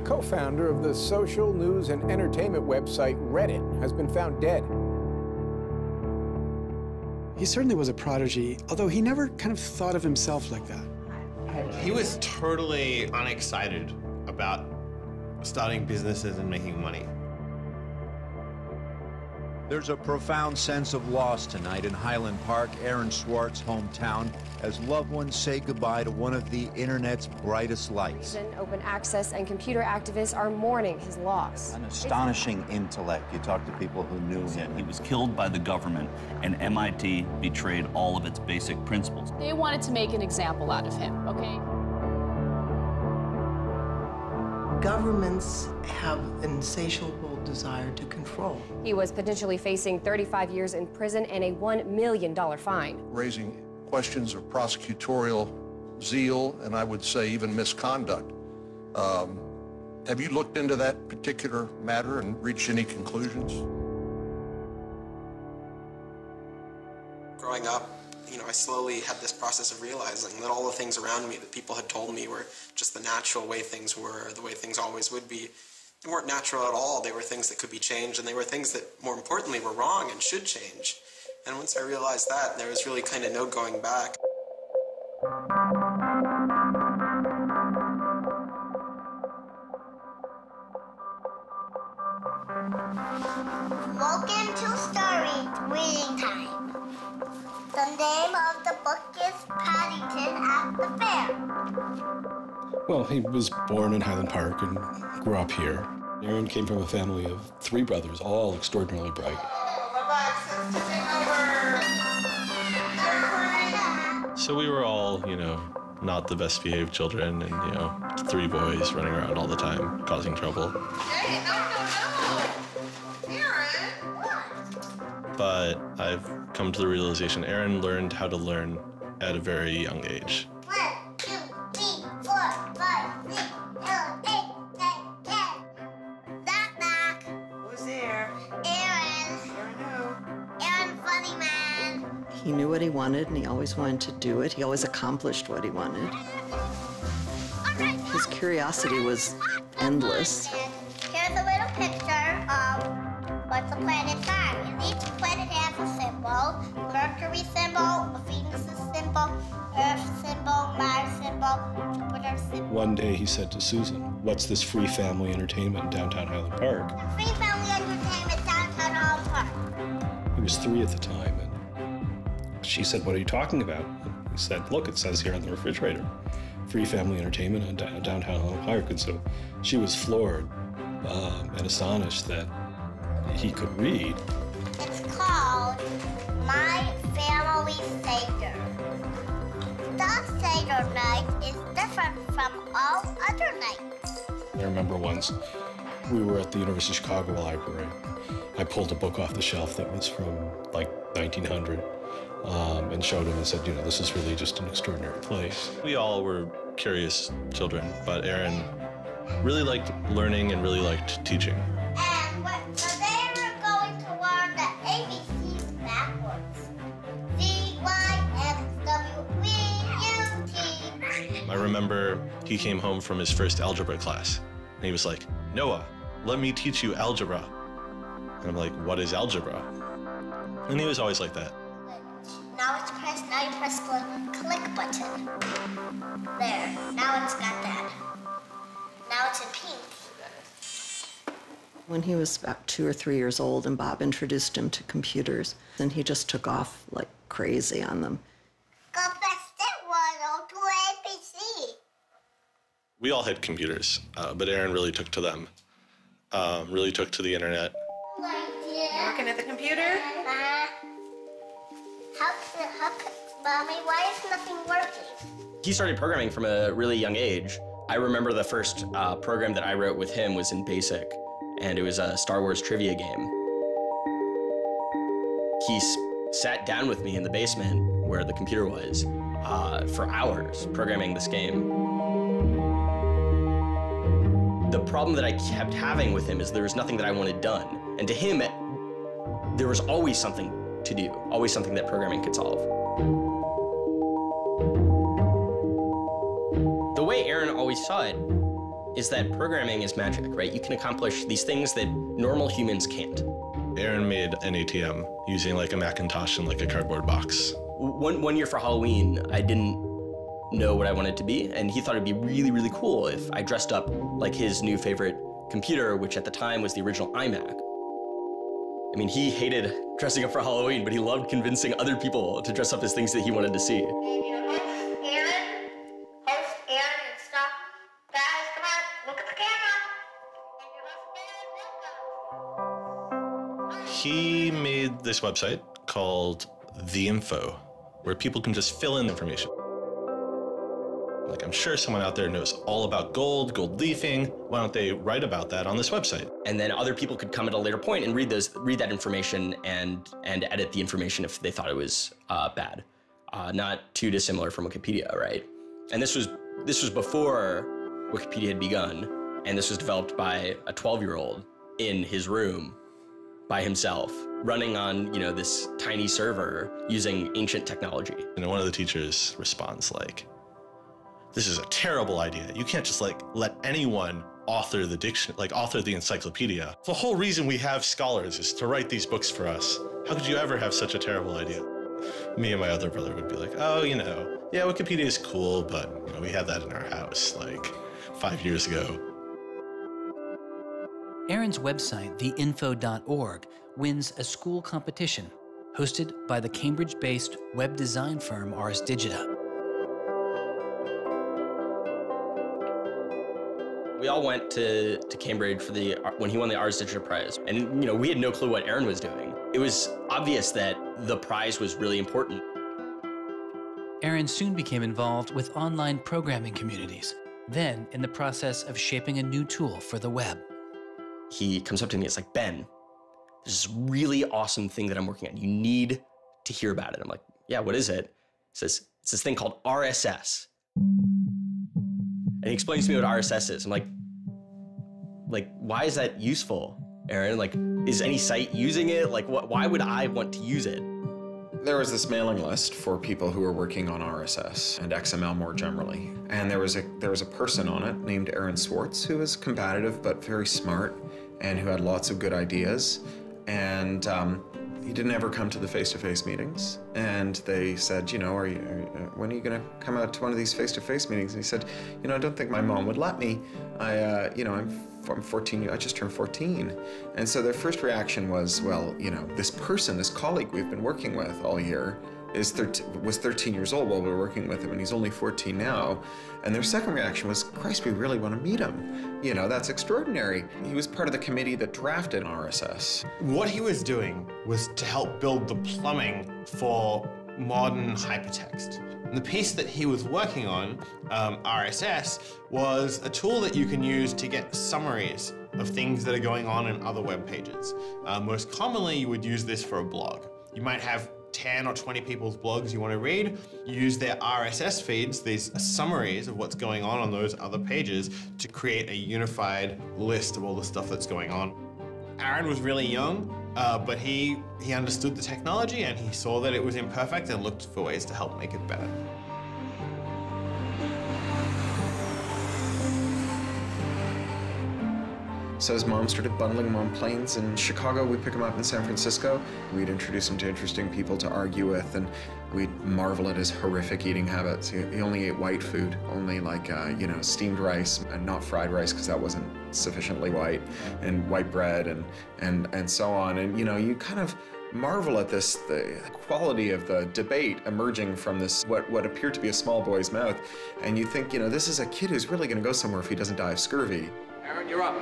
co-founder of the social news and entertainment website Reddit has been found dead. He certainly was a prodigy, although he never kind of thought of himself like that. He was totally unexcited about starting businesses and making money. There's a profound sense of loss tonight in Highland Park, Aaron Swartz' hometown, as loved ones say goodbye to one of the internet's brightest lights. Open access and computer activists are mourning his loss. An astonishing intellect. You talk to people who knew him. He was killed by the government, and MIT betrayed all of its basic principles. They wanted to make an example out of him, okay? Governments have an insatiable desire to control. He was potentially facing 35 years in prison and a $1 million fine. Raising questions of prosecutorial zeal, and I would say even misconduct. Have you looked into that particular matter and reached any conclusions? Growing up, I slowly had this process of realizing that all the things around me that people had told me were just the natural way things were, the way things always would be. They weren't natural at all. They were things that could be changed, and they were things that, more importantly, were wrong and should change. And once I realized that, there was really kind of no going back. Welcome to Story Reading Time. The name of the book is Paddington at the Fair. Well, he was born in Highland Park and grew up here. Aaron came from a family of 3 brothers, all extraordinarily bright. So we were all, not the best behaved children, and, 3 boys running around all the time, causing trouble. Hey, no. Aaron, what? But I've come to the realization Aaron learned how to learn at a very young age. 1, 2, 3, 4, 5, 6, 7, 8, 9, 10. Knock, knock. Who's there? Aaron. Aaron who? Aaron, funny man. He knew what he wanted, and he always wanted to do it. He always accomplished what he wanted. His curiosity was endless. Here's a little picture of what the planets are. And each planet has a symbol. Mercury symbol, Venus symbol, Earth symbol, Mars symbol, Jupiter symbol. One day he said to Susan, "What's this free family entertainment in downtown Highland Park?" Free family entertainment downtown Highland Park. He was 3 at the time, and she said, "What are you talking about?" And he said, "Look, it says here on the refrigerator, free family entertainment in downtown Highland Park." And so she was floored and astonished that he could read. It's called My Family Seder. That Seder night is different from all other nights. I remember once we were at the University of Chicago Library. I pulled a book off the shelf that was from like 1900 and showed him and said, "This is really just an extraordinary place." We all were curious children, but Aaron really liked learning and really liked teaching. And today we're going to learn the ABCs backwards. Z-Y-X-W-V-U-T. I remember he came home from his first algebra class, and he was like, "Noah, let me teach you algebra." And I'm like, "What is algebra?" And he was always like that. Now you press the click button. There, now it's got that. Now it's in pink. When he was about 2 or 3 years old, and Bob introduced him to computers, and he just took off like crazy on them. Go fast at 102 ABC. We all had computers, but Aaron really took to them, really took to the internet. Working at the computer? Mommy, why is nothing working? He started programming from a really young age. I remember the first program that I wrote with him was in BASIC, and it was a Star Wars trivia game. He sat down with me in the basement where the computer was for hours programming this game. The problem that I kept having with him is there was nothing that I wanted done. And to him, there was always something to do, always something that programming could solve. The way Aaron always saw it is that programming is magic, right? You can accomplish these things that normal humans can't. Aaron made an ATM using like a Macintosh and like a cardboard box. One year for Halloween, I didn't know what I wanted to be, and he thought it'd be really, really cool if I dressed up like his new favorite computer, which at the time was the original iMac. I mean, he hated dressing up for Halloween, but he loved convincing other people to dress up as things that he wanted to see. He made this website called The Info, where people can just fill in information. Like, I'm sure someone out there knows all about gold leafing. Why don't they write about that on this website? And then other people could come at a later point and read that information and edit the information if they thought it was bad. Not too dissimilar from Wikipedia, right? And this was before Wikipedia had begun, and this was developed by a 12-year-old in his room by himself, running on, this tiny server using ancient technology. And one of the teachers responds like, "This is a terrible idea. You can't just let anyone author the encyclopedia. The whole reason we have scholars is to write these books for us. How could you ever have such a terrible idea?" Me and my other brother would be like, "Oh, yeah, Wikipedia is cool, but we had that in our house like 5 years ago." Aaron's website, theinfo.org, wins a school competition hosted by the Cambridge-based web design firm Ars Digita. We all went to Cambridge for when he won the Ars Digita Prize. And, we had no clue what Aaron was doing. It was obvious that the prize was really important. Aaron soon became involved with online programming communities, then in the process of shaping a new tool for the web. He comes up to me, it's like, "Ben, there's this really awesome thing that I'm working on. You need to hear about it." I'm like, "Yeah, what is it?" He says, "It's this thing called RSS." And he explains to me what RSS is. I'm like, why is that useful, Aaron? Is any site using it? Why would I want to use it? There was this mailing list for people who were working on RSS and XML more generally. And there was a person on it named Aaron Swartz who was combative but very smart and who had lots of good ideas. And he didn't ever come to the face-to-face meetings. And they said, when are you going to come out to one of these face-to-face meetings? And he said, I don't think my mom would let me. I'm 14, I just turned 14. And so their first reaction was, well, this person, this colleague we've been working with all year was 13 years old while we were working with him, and he's only 14 now. And their second reaction was, Christ, we really want to meet him. That's extraordinary. He was part of the committee that drafted RSS. What he was doing was to help build the plumbing for modern hypertext. And the piece that he was working on, RSS, was a tool that you can use to get summaries of things that are going on in other web pages. Most commonly, you would use this for a blog. You might have 10 or 20 people's blogs you want to read. You use their RSS feeds, these summaries of what's going on those other pages, to create a unified list of all the stuff that's going on. Aaron was really young, but he understood the technology and he saw that it was imperfect and looked for ways to help make it better. So his mom started bundling him on planes in Chicago. We'd pick him up in San Francisco. We'd introduce him to interesting people to argue with, and we'd marvel at his horrific eating habits. He only ate white food, only steamed rice and not fried rice because that wasn't sufficiently white, and white bread and so on. And you kind of marvel at the quality of the debate emerging from this, what appeared to be a small boy's mouth. And you think, this is a kid who's really going to go somewhere if he doesn't die of scurvy. Aaron, you're up.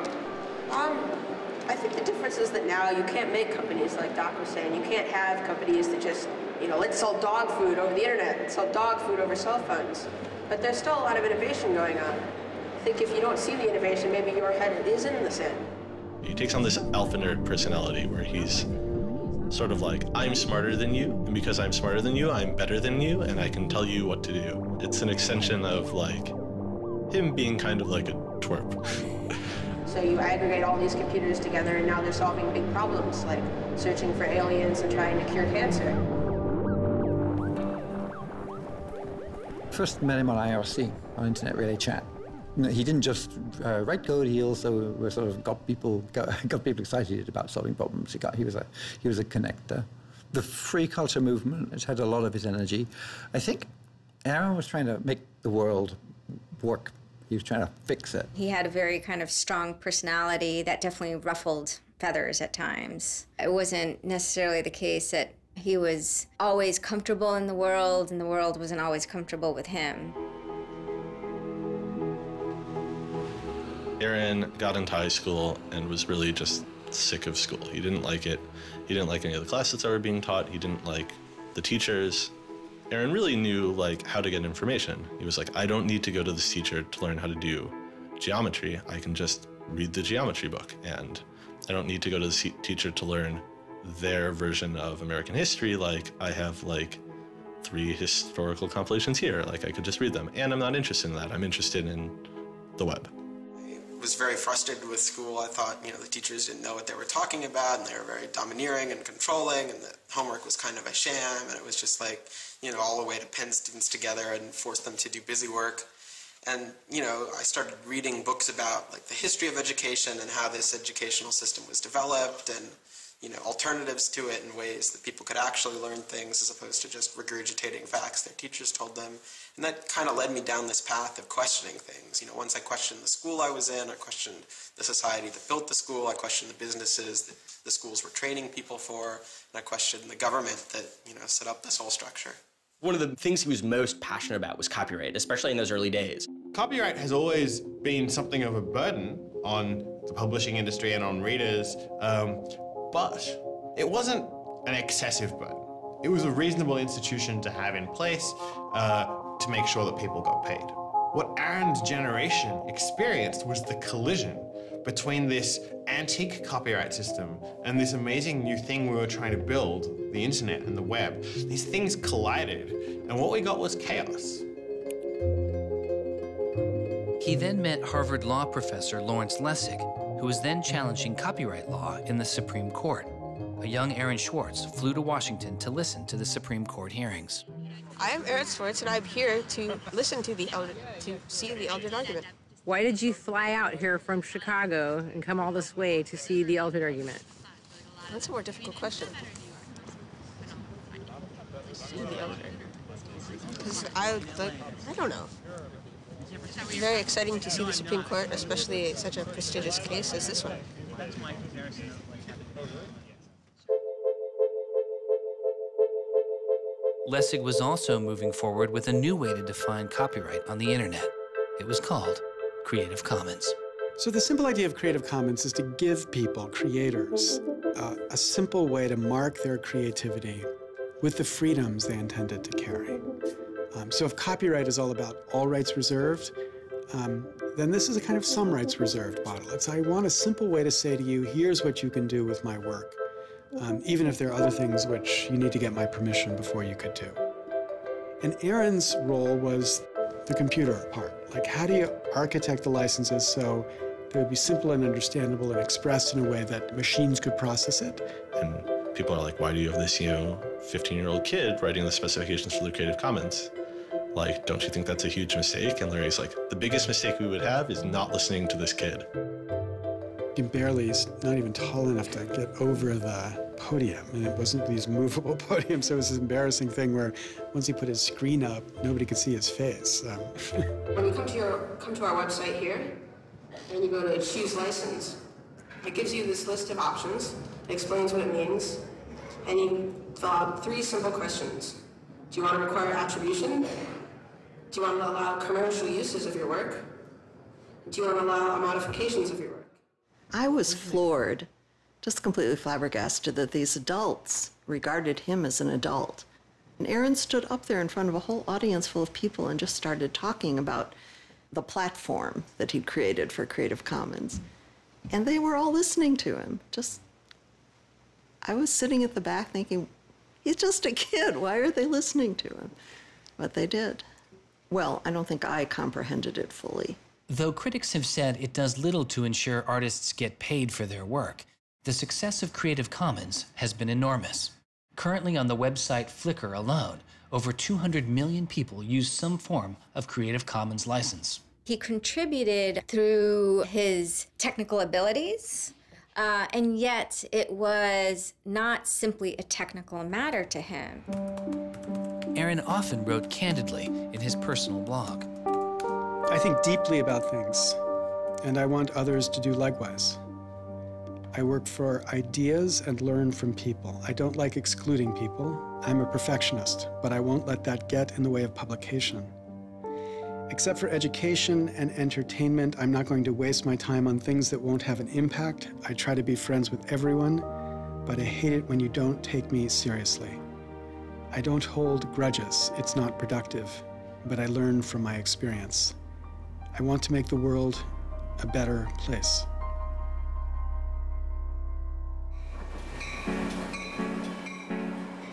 I think the difference is that now you can't make companies, like Doc was saying. You can't have companies that just, let's sell dog food over the internet, let's sell dog food over cell phones. But there's still a lot of innovation going on. I think if you don't see the innovation, maybe your head is in the sand. He takes on this alpha nerd personality where he's sort of like, I'm smarter than you, and because I'm smarter than you, I'm better than you, and I can tell you what to do. It's an extension of him being kind of like a twerp. So you aggregate all these computers together and now they're solving big problems like searching for aliens and trying to cure cancer. First met him on IRC, on Internet Relay Chat. He didn't just write code. He also sort of got people excited about solving problems. He was a connector. The free culture movement has had a lot of his energy. I think Aaron was trying to make the world work. He was trying to fix it. He had a very kind of strong personality that definitely ruffled feathers at times. It wasn't necessarily the case that he was always comfortable in the world and the world wasn't always comfortable with him. Aaron got into high school and was really just sick of school. He didn't like it. He didn't like any of the classes that were being taught. He didn't like the teachers. Aaron really knew how to get information. He was like, I don't need to go to this teacher to learn how to do geometry. I can just read the geometry book, and I don't need to go to the teacher to learn their version of American history. Like, I have 3 historical compilations here. I could just read them, and I'm not interested in that. I'm interested in the web. I was very frustrated with school. I thought, the teachers didn't know what they were talking about, and they were very domineering and controlling, and the homework was kind of a sham, and it was just all the way to pin students together and force them to do busy work. And, I started reading books about, the history of education and how this educational system was developed, and, alternatives to it in ways that people could actually learn things as opposed to just regurgitating facts their teachers told them. And that kind of led me down this path of questioning things. Once I questioned the school I was in, I questioned the society that built the school, I questioned the businesses that the schools were training people for, and I questioned the government that, set up this whole structure. One of the things he was most passionate about was copyright, especially in those early days. Copyright has always been something of a burden on the publishing industry and on readers, but it wasn't an excessive burden. It was a reasonable institution to have in place to make sure that people got paid. What Aaron's generation experienced was the collision between this antique copyright system and this amazing new thing we were trying to build, the internet and the web. These things collided, and what we got was chaos. He then met Harvard law professor Lawrence Lessig, who was then challenging copyright law in the Supreme Court. A young Aaron Swartz flew to Washington to listen to the Supreme Court hearings. I am Aaron Swartz, and I'm here to listen to see the Eldred argument. Why did you fly out here from Chicago and come all this way to see the Eldred argument? That's a more difficult question. See the Eldred. Because I don't know. It's very exciting to see the Supreme Court, especially such a prestigious case as this one. Lessig was also moving forward with a new way to define copyright on the internet. It was called Creative Commons. So the simple idea of Creative Commons is to give people, creators, a simple way to mark their creativity with the freedoms they intended to carry. So if copyright is all about all rights reserved, then this is a kind of some rights reserved model. I want a simple way to say to you, here's what you can do with my work, even if there are other things which you need to get my permission before you could do. And Aaron's role was the computer part. How do you architect the licenses so they would be simple and understandable and expressed in a way that machines could process it? And people are like, why do you have this, 15-year-old kid writing the specifications for the Creative Commons? Don't you think that's a huge mistake? And Larry's like, the biggest mistake we would have is not listening to this kid. He's not even tall enough to get over the podium, and it wasn't these movable podiums, so it was this embarrassing thing where once he put his screen up, nobody could see his face. When you come to our website here, and you go to Choose License, it gives you this list of options, it explains what it means, and you fill out 3 simple questions. Do you want to require attribution? Do you want to allow commercial uses of your work? Do you want to allow modifications of your work? I was floored, just completely flabbergasted that these adults regarded him as an adult. And Aaron stood up there in front of a whole audience full of people and just started talking about the platform that he'd created for Creative Commons. And they were all listening to him. I was sitting at the back thinking, he's just a kid. Why are they listening to him? But they did. Well, I don't think I comprehended it fully. Though critics have said it does little to ensure artists get paid for their work, the success of Creative Commons has been enormous. Currently on the website Flickr alone, over 200 million people use some form of Creative Commons license. He contributed through his technical abilities, and yet it was not simply a technical matter to him. Aaron often wrote candidly in his personal blog. I think deeply about things, and I want others to do likewise. I work for ideas and learn from people. I don't like excluding people. I'm a perfectionist, but I won't let that get in the way of publication. Except for education and entertainment, I'm not going to waste my time on things that won't have an impact. I try to be friends with everyone, but I hate it when you don't take me seriously. I don't hold grudges. It's not productive, but I learn from my experience. I want to make the world a better place.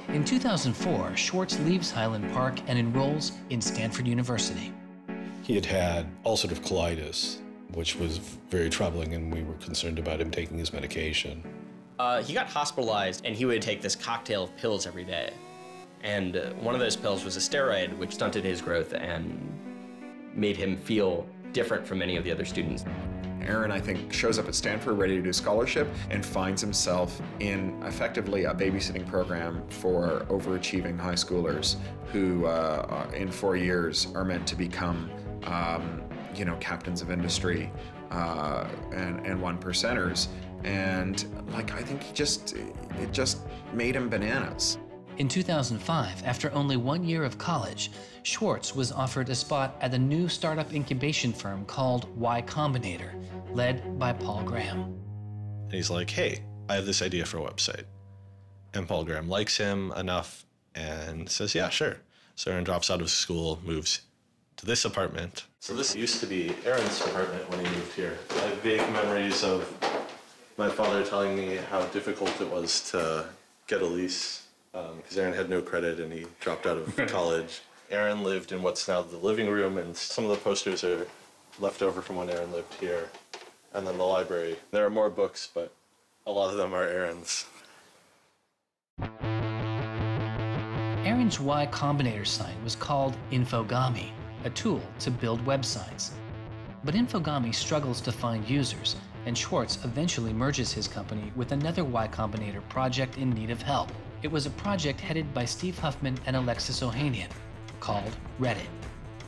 In 2004, Swartz leaves Highland Park and enrolls in Stanford University. He had had ulcerative colitis, which was very troubling, and we were concerned about him taking his medication. He got hospitalized, and he would take this cocktail of pills every day. And one of those pills was a steroid, which stunted his growth and made him feel different from many of the other students. Aaron, I think, shows up at Stanford ready to do scholarship and finds himself in effectively a babysitting program for overachieving high schoolers who, in 4 years, are meant to become, you know, captains of industry and one percenters. And like, I think it just made him bananas. In 2005, after only 1 year of college, Swartz was offered a spot at a new startup incubation firm called Y Combinator, led by Paul Graham. And he's like, hey, I have this idea for a website. And Paul Graham likes him enough and says, yeah, sure. So Aaron drops out of school, moves to this apartment. So this used to be Aaron's apartment when he moved here. I have vague memories of my father telling me how difficult it was to get a lease because Aaron had no credit and he dropped out of college. Aaron lived in what's now the living room, and some of the posters are left over from when Aaron lived here. And then the library. There are more books, but a lot of them are Aaron's. Aaron's Y Combinator site was called Infogami, a tool to build websites. But Infogami struggles to find users, and Swartz eventually merges his company with another Y Combinator project in need of help. It was a project headed by Steve Huffman and Alexis Ohanian, called Reddit.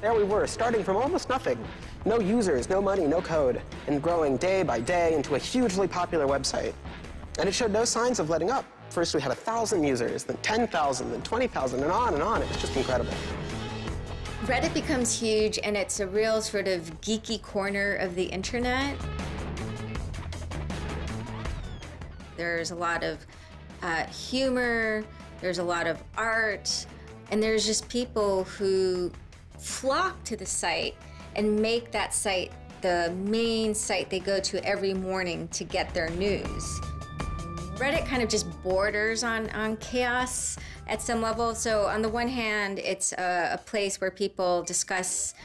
There we were, starting from almost nothing. No users, no money, no code, and growing day by day into a hugely popular website. And it showed no signs of letting up. First we had 1,000 users, then 10,000, then 20,000, and on and on. It was just incredible. Reddit becomes huge, and it's a real sort of geeky corner of the internet. There's a lot of humor, there's a lot of art, and there's just people who flock to the site and make that site the main site they go to every morning to get their news. Reddit kind of just borders on chaos at some level. So on the one hand, it's a place where people discuss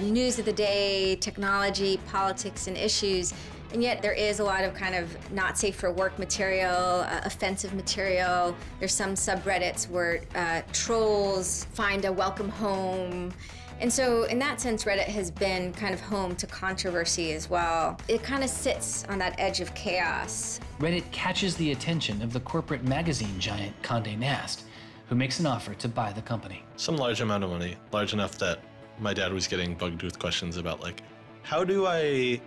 news of the day, technology, politics, and issues. And yet there is a lot of kind of not safe for work material, offensive material. There's some subreddits where trolls find a welcome home. And so in that sense, Reddit has been kind of home to controversy as well. It kind of sits on that edge of chaos. Reddit catches the attention of the corporate magazine giant Condé Nast, who makes an offer to buy the company. Some large amount of money, large enough that my dad was getting bugged with questions about, like, how do I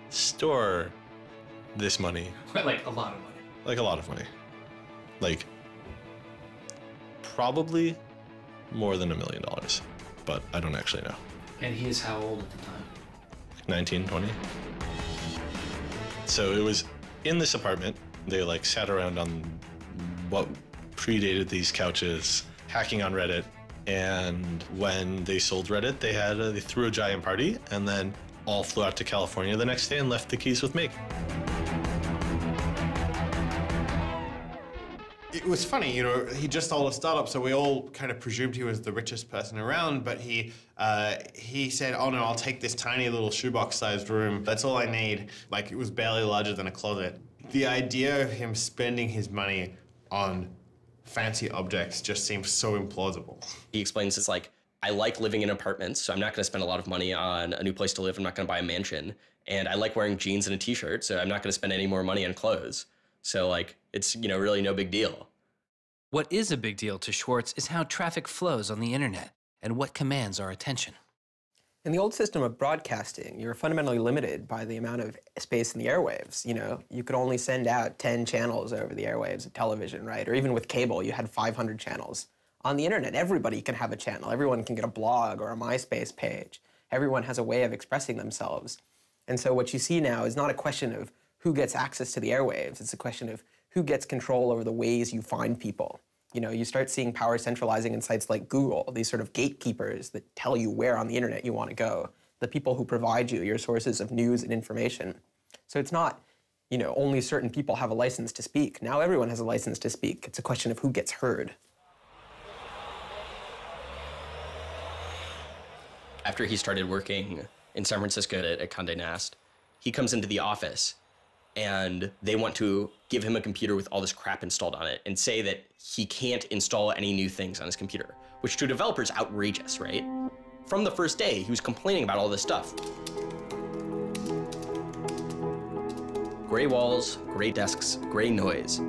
store this money? Like a lot of money. Like a lot of money. Like, probably more than $1 million, but I don't actually know. And he is how old at the time? 19, 20. So it was in this apartment. They like sat around on what predated these couches, hacking on Reddit. And when they sold Reddit, they threw a giant party and then all flew out to California the next day and left the keys with me. It was funny, you know, he just sold a startup, so we all kind of presumed he was the richest person around, but he said, oh no, I'll take this tiny little shoebox-sized room. That's all I need. Like, it was barely larger than a closet. The idea of him spending his money on fancy objects just seems so implausible. He explains it's like I like living in apartments, so I'm not going to spend a lot of money on a new place to live. I'm not going to buy a mansion. And I like wearing jeans and a t-shirt, so I'm not going to spend any more money on clothes. So like, it's, you know, really no big deal. What is a big deal to Swartz is how traffic flows on the internet and what commands our attention. In the old system of broadcasting, you were fundamentally limited by the amount of space in the airwaves. You know, you could only send out 10 channels over the airwaves of television, right? Or even with cable, you had 500 channels. On the internet, everybody can have a channel. Everyone can get a blog or a MySpace page. Everyone has a way of expressing themselves. And so what you see now is not a question of who gets access to the airwaves. It's a question of who gets control over the ways you find people. You know, you start seeing power centralizing in sites like Google, these sort of gatekeepers that tell you where on the internet you want to go, the people who provide you your sources of news and information. So it's not, you know, only certain people have a license to speak. Now everyone has a license to speak. It's a question of who gets heard. After he started working in San Francisco at Condé Nast, he comes into the office and they want to give him a computer with all this crap installed on it and say that he can't install any new things on his computer, which to a developer is outrageous, right? From the first day, he was complaining about all this stuff. Gray walls, gray desks, gray noise.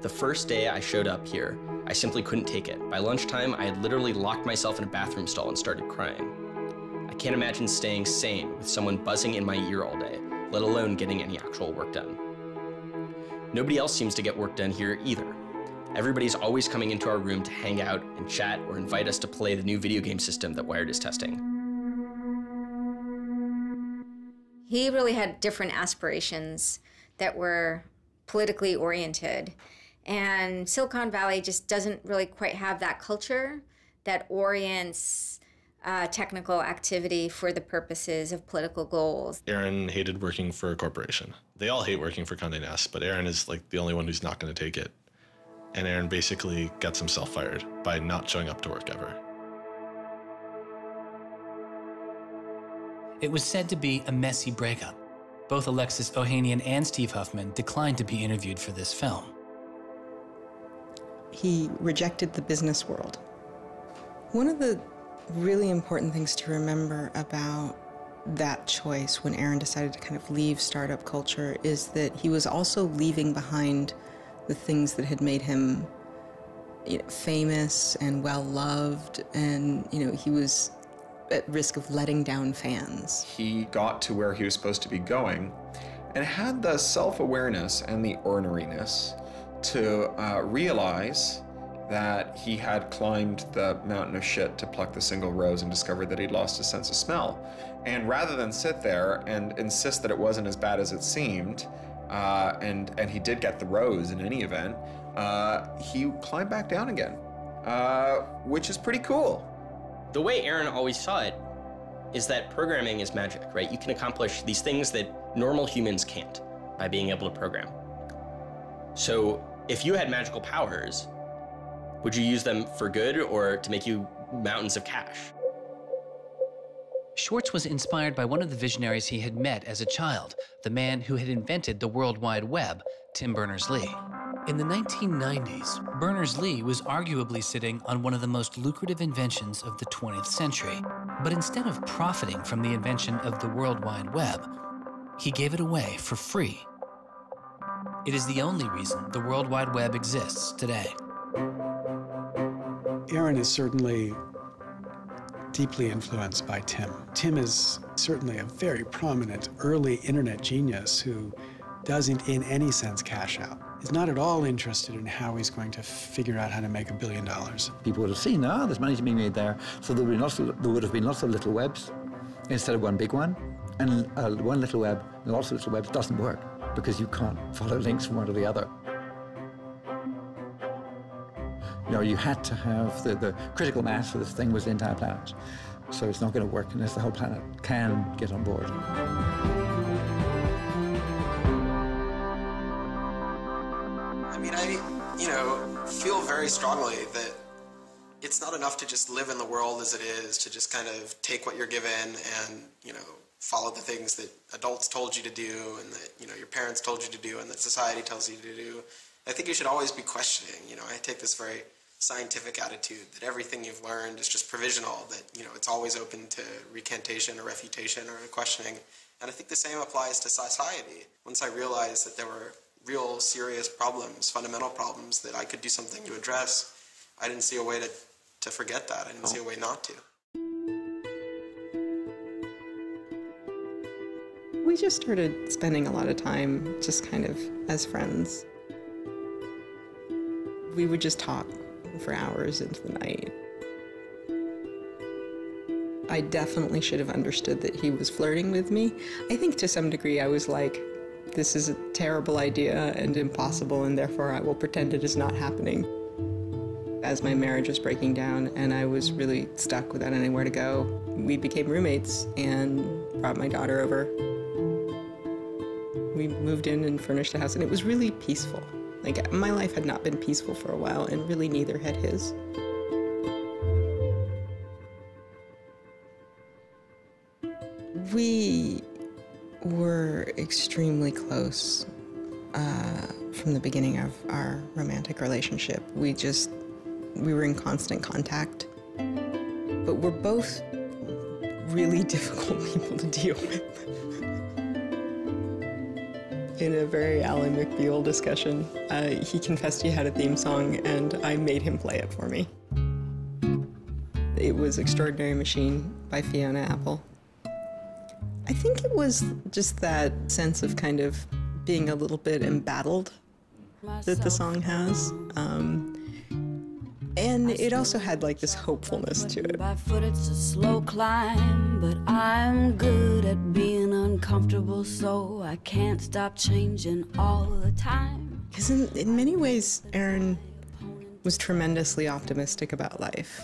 The first day I showed up here, I simply couldn't take it. By lunchtime, I had literally locked myself in a bathroom stall and started crying. I can't imagine staying sane with someone buzzing in my ear all day, let alone getting any actual work done. Nobody else seems to get work done here either. Everybody's always coming into our room to hang out and chat or invite us to play the new video game system that Wired is testing. He really had different aspirations that were politically oriented. And Silicon Valley just doesn't really quite have that culture that orients technical activity for the purposes of political goals. Aaron hated working for a corporation. They all hate working for Condé Nast, but Aaron is like the only one who's not going to take it. And Aaron basically gets himself fired by not showing up to work ever. It was said to be a messy breakup. Both Alexis Ohanian and Steve Huffman declined to be interviewed for this film. He rejected the business world. One of the really important things to remember about that choice when Aaron decided to kind of leave startup culture is that he was also leaving behind the things that had made him, you know, famous and well-loved, and, you know, he was at risk of letting down fans. He got to where he was supposed to be going and had the self-awareness and the orneriness to realize that he had climbed the mountain of shit to pluck the single rose and discovered that he'd lost his sense of smell. And rather than sit there and insist that it wasn't as bad as it seemed, and he did get the rose in any event, he climbed back down again, which is pretty cool. The way Aaron always saw it is that programming is magic, right? You can accomplish these things that normal humans can't by being able to program. So if you had magical powers, would you use them for good or to make you mountains of cash? Swartz was inspired by one of the visionaries he had met as a child, the man who had invented the World Wide Web, Tim Berners-Lee. In the 1990s, Berners-Lee was arguably sitting on one of the most lucrative inventions of the 20th century. But instead of profiting from the invention of the World Wide Web, he gave it away for free. It is the only reason the World Wide Web exists today. Aaron is certainly deeply influenced by Tim. Tim is certainly a very prominent early internet genius who doesn't in any sense cash out. He's not at all interested in how he's going to figure out how to make $1 billion. People would have seen, there's money to be made there. So there would have been lots of little webs instead of one big one. And one little web, and lots of little webs doesn't work because you can't follow links from one to the other. You know, you had to have the critical mass for this thing was the entire planet. So it's not going to work unless the whole planet can get on board. I mean, I feel very strongly that it's not enough to just live in the world as it is, to just kind of take what you're given and, follow the things that adults told you to do and that, your parents told you to do and that society tells you to do. I think you should always be questioning. I take this very scientific attitude that everything you've learned is just provisional, that, you know, it's always open to recantation or refutation or questioning. And I think the same applies to society. Once I realized that there were real serious problems, fundamental problems that I could do something to address, I didn't see a way to forget that. I didn't see a way not to. We just started spending a lot of time just kind of as friends. We would just talk for hours into the night. I definitely should have understood that he was flirting with me. I think to some degree I was like, this is a terrible idea and impossible, and therefore I will pretend it is not happening. As my marriage was breaking down and I was really stuck without anywhere to go, we became roommates and brought my daughter over. We moved in and furnished a house, and it was really peaceful. Like, my life had not been peaceful for a while, and really neither had his. We were extremely close from the beginning of our romantic relationship. We were in constant contact, but we're both really difficult people to deal with. In a very Ally McBeal discussion, he confessed he had a theme song, and I made him play it for me. It was Extraordinary Machine by Fiona Apple. I think it was just that sense of kind of being a little bit embattled that the song has. And it also had like this hopefulness to it. By foot it's a slow climb, but I'm good at being uncomfortable, so I can't stop changing all the time. Because in many ways, Aaron was tremendously optimistic about life.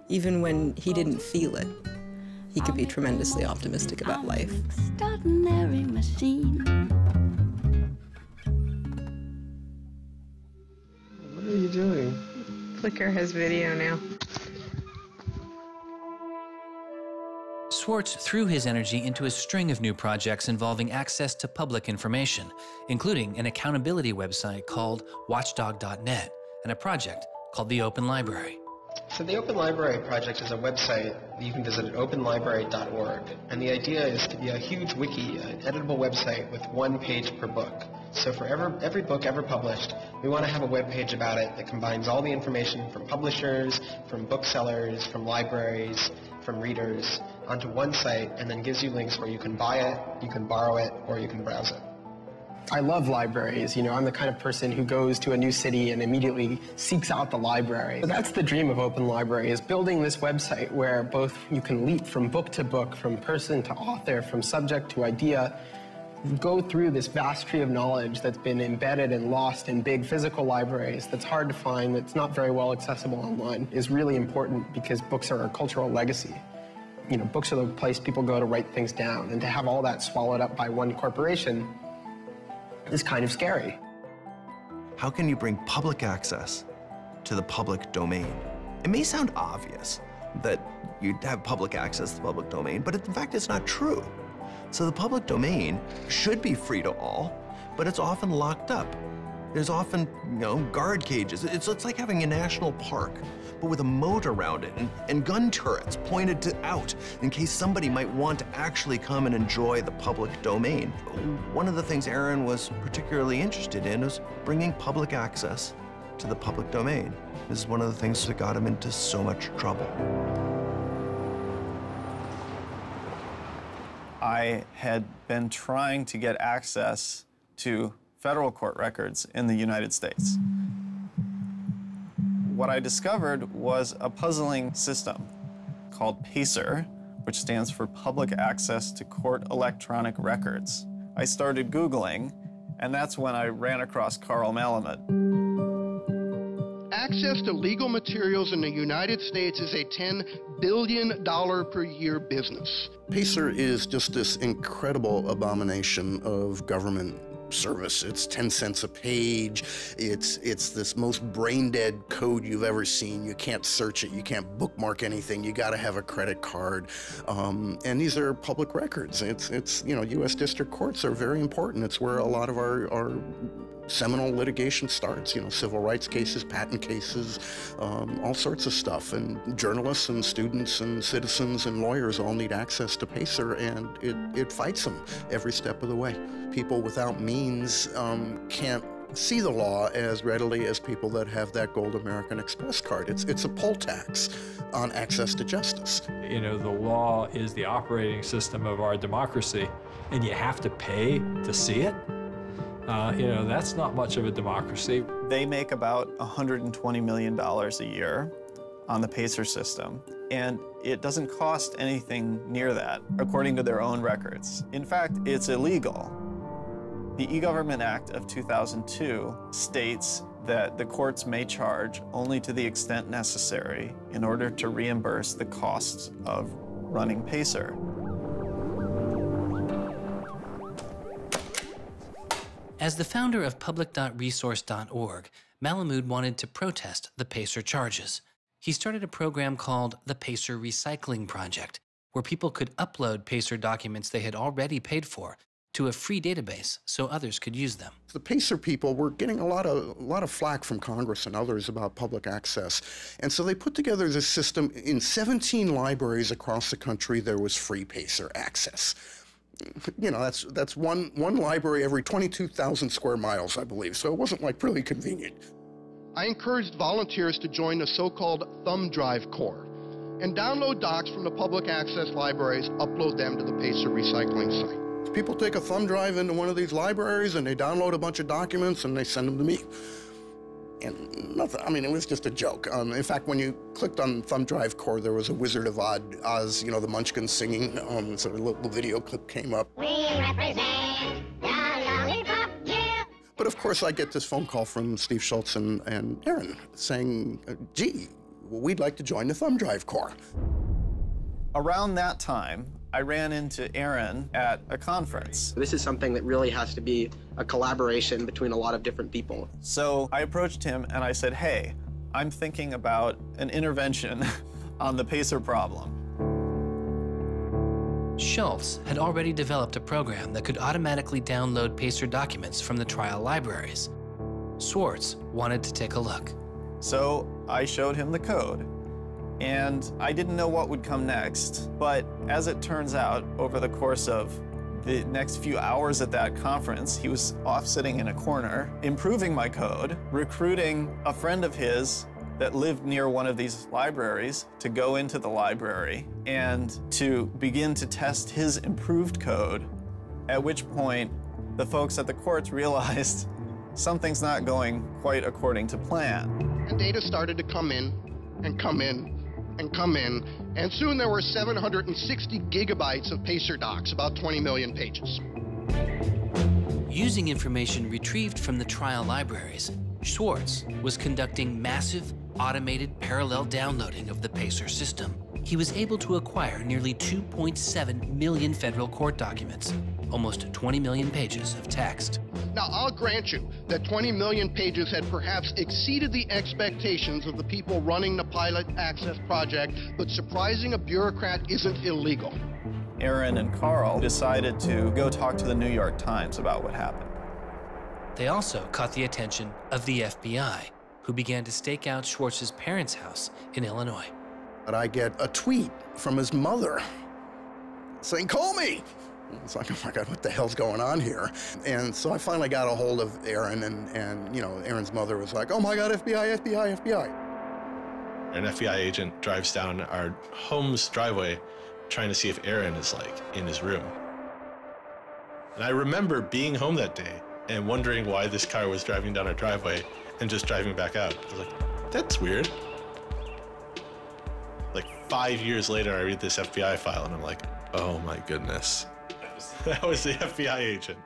Even when he didn't feel it, he could be tremendously optimistic about life. Extraordinary machine. What are you doing? Flickr has video now. Swartz threw his energy into a string of new projects involving access to public information, including an accountability website called watchdog.net and a project called the Open Library. So the Open Library project is a website that you can visit at openlibrary.org. And the idea is to be a huge wiki, an editable website with one page per book. So for every book ever published, we want to have a web page about it that combines all the information from publishers, from booksellers, from libraries, from readers onto one site, and then gives you links where you can buy it, you can borrow it, or you can browse it. I love libraries. You know, I'm the kind of person who goes to a new city and immediately seeks out the library. So that's the dream of Open Library, is building this website where both you can leap from book to book, from person to author, from subject to idea, go through this vast tree of knowledge that's been embedded and lost in big physical libraries, that's hard to find, that's not very well accessible online, is really important because books are a cultural legacy. You know, books are the place people go to write things down, and to have all that swallowed up by one corporation is kind of scary. How can you bring public access to the public domain? It may sound obvious that you'd have public access to the public domain, but in fact, it's not true. So the public domain should be free to all, but it's often locked up. There's often, you know, guard cages. It's like having a national park, but with a moat around it and gun turrets pointed out in case somebody might want to actually come and enjoy the public domain. One of the things Aaron was particularly interested in was bringing public access to the public domain. This is one of the things that got him into so much trouble. I had been trying to get access to federal court records in the United States. What I discovered was a puzzling system called PACER, which stands for Public Access to Court Electronic Records. I started Googling, and that's when I ran across Carl Malamud. Access to legal materials in the United States is a $10 billion per year business. PACER is just this incredible abomination of government service. It's 10 cents a page. It's this most brain-dead code you've ever seen. You can't search it. You can't bookmark anything. You got to have a credit card. And these are public records. It's you know, U.S. district courts are very important. It's where a lot of our seminal litigation starts, you know, civil rights cases, patent cases, all sorts of stuff. And journalists and students and citizens and lawyers all need access to PACER, and it fights them every step of the way. People without means can't see the law as readily as people that have that gold American Express card. It's a poll tax on access to justice. You know, the law is the operating system of our democracy, and you have to pay to see it. You know, that's not much of a democracy. They make about $120 million a year on the PACER system, and it doesn't cost anything near that, according to their own records. In fact, it's illegal. The E-Government Act of 2002 states that the courts may charge only to the extent necessary in order to reimburse the costs of running PACER. As the founder of public.resource.org, Malamud wanted to protest the PACER charges. He started a program called the PACER Recycling Project, where people could upload PACER documents they had already paid for to a free database so others could use them. The PACER people were getting a lot of flack from Congress and others about public access. And so they put together this system. In 17 libraries across the country, there was free PACER access. You know, that's one library every 22,000 square miles, I believe, so it wasn't like really convenient. I encouraged volunteers to join the so-called thumb drive corps and download docs from the public access libraries, upload them to the PACER recycling site. People take a thumb drive into one of these libraries and they download a bunch of documents and they send them to me. And nothing, I mean, it was just a joke. In fact, when you clicked on Thumb Drive Core, there was a Wizard of Oz, you know, the Munchkins singing, so a little video clip came up. We represent the lollipop, yeah. But of course, I get this phone call from Steve Schultz and Aaron saying, gee, we'd like to join the Thumb Drive Core. Around that time, I ran into Aaron at a conference. This is something that really has to be a collaboration between a lot of different people. So I approached him and I said, hey, I'm thinking about an intervention on the PACER problem. Schultz had already developed a program that could automatically download PACER documents from the trial libraries. Swartz wanted to take a look. So I showed him the code. And I didn't know what would come next, but as it turns out, over the course of the next few hours at that conference, he was off sitting in a corner, improving my code, recruiting a friend of his that lived near one of these libraries to go into the library and to begin to test his improved code, at which point the folks at the courts realized something's not going quite according to plan. And data started to come in and come in and come in, and soon there were 760 gigabytes of PACER docs, about 20 million pages. Using information retrieved from the trial libraries, Swartz was conducting massive, automated parallel downloading of the PACER system. He was able to acquire nearly 2.7 million federal court documents, almost 20 million pages of text. Now, I'll grant you that 20 million pages had perhaps exceeded the expectations of the people running the Pilot Access Project, but surprising a bureaucrat isn't illegal. Aaron and Carl decided to go talk to the New York Times about what happened. They also caught the attention of the FBI, who began to stake out Schwartz's parents' house in Illinois. But I get a tweet from his mother saying, call me. It's like, oh my God, what the hell's going on here? And so I finally got a hold of Aaron, and you know, Aaron's mother was like, oh my God, FBI, FBI, FBI. An FBI agent drives down our home's driveway trying to see if Aaron is like in his room. And I remember being home that day and wondering why this car was driving down our driveway and just driving back out. I was like, that's weird. Like 5 years later, I read this FBI file and I'm like, oh my goodness. That was the FBI agent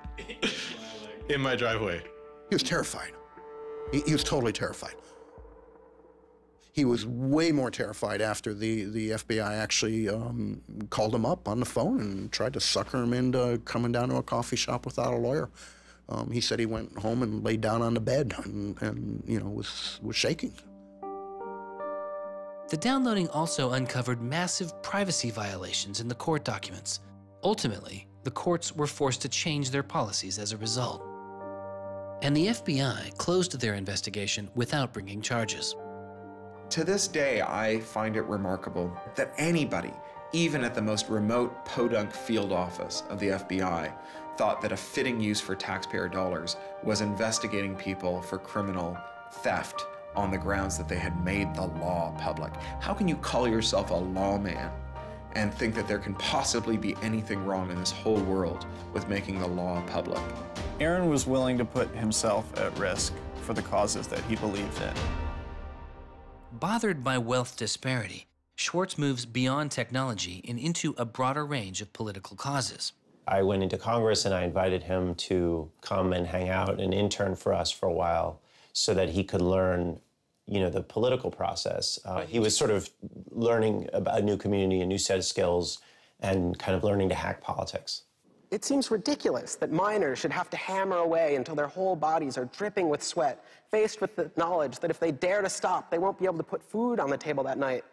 in my driveway. He was terrified. He was totally terrified. He was way more terrified after the FBI actually called him up on the phone and tried to sucker him into coming down to a coffee shop without a lawyer He said he went home and laid down on the bed and you know, was shaking. The downloading also uncovered massive privacy violations in the court documents. Ultimately, the courts were forced to change their policies as a result. And the FBI closed their investigation without bringing charges. To this day, I find it remarkable that anybody, even at the most remote podunk field office of the FBI, thought that a fitting use for taxpayer dollars was investigating people for criminal theft on the grounds that they had made the law public. How can you call yourself a lawman and think that there can possibly be anything wrong in this whole world with making the law public? Aaron was willing to put himself at risk for the causes that he believed in. Bothered by wealth disparity, Swartz moves beyond technology and into a broader range of political causes. I went into Congress and I invited him to come and hang out and intern for us for a while so that he could learn, you know, the political process. He was sort of learning about a new community, a new set of skills, and kind of learning to hack politics. It seems ridiculous that miners should have to hammer away until their whole bodies are dripping with sweat, faced with the knowledge that if they dare to stop, they won't be able to put food on the table that night,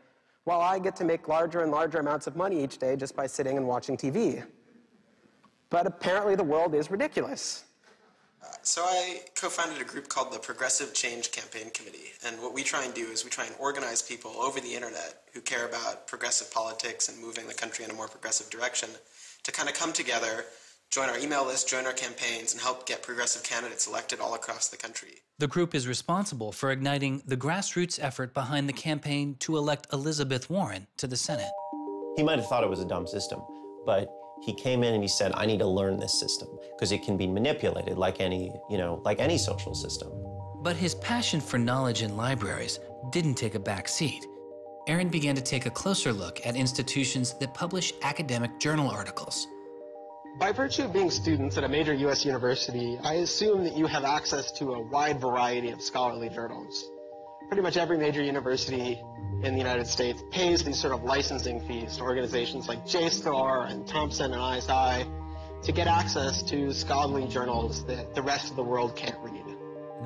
while I get to make larger and larger amounts of money each day just by sitting and watching TV. But apparently the world is ridiculous. So I co-founded a group called the Progressive Change Campaign Committee, and what we try and do is we try and organize people over the internet who care about progressive politics and moving the country in a more progressive direction to kind of come together, join our email list, join our campaigns, and help get progressive candidates elected all across the country. The group is responsible for igniting the grassroots effort behind the campaign to elect Elizabeth Warren to the Senate. He might have thought it was a dumb system, but he came in and he said, I need to learn this system because it can be manipulated like any, you know, like any social system. But his passion for knowledge in libraries didn't take a back seat. Aaron began to take a closer look at institutions that publish academic journal articles. By virtue of being students at a major U.S. university, I assume that you have access to a wide variety of scholarly journals. Pretty much every major university in the United States pays these sort of licensing fees to organizations like JSTOR and Thomson and ISI to get access to scholarly journals that the rest of the world can't read.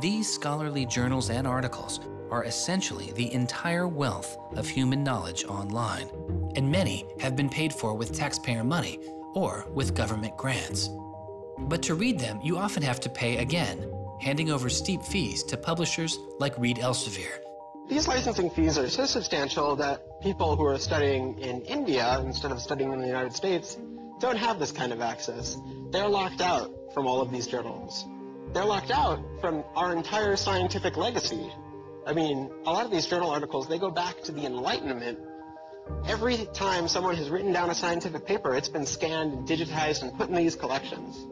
These scholarly journals and articles are essentially the entire wealth of human knowledge online, and many have been paid for with taxpayer money or with government grants. But to read them, you often have to pay again, handing over steep fees to publishers like Reed Elsevier. These licensing fees are so substantial that people who are studying in India instead of studying in the United States don't have this kind of access. They're locked out from all of these journals. They're locked out from our entire scientific legacy. I mean, a lot of these journal articles, they go back to the Enlightenment. Every time someone has written down a scientific paper, it's been scanned and digitized and put in these collections.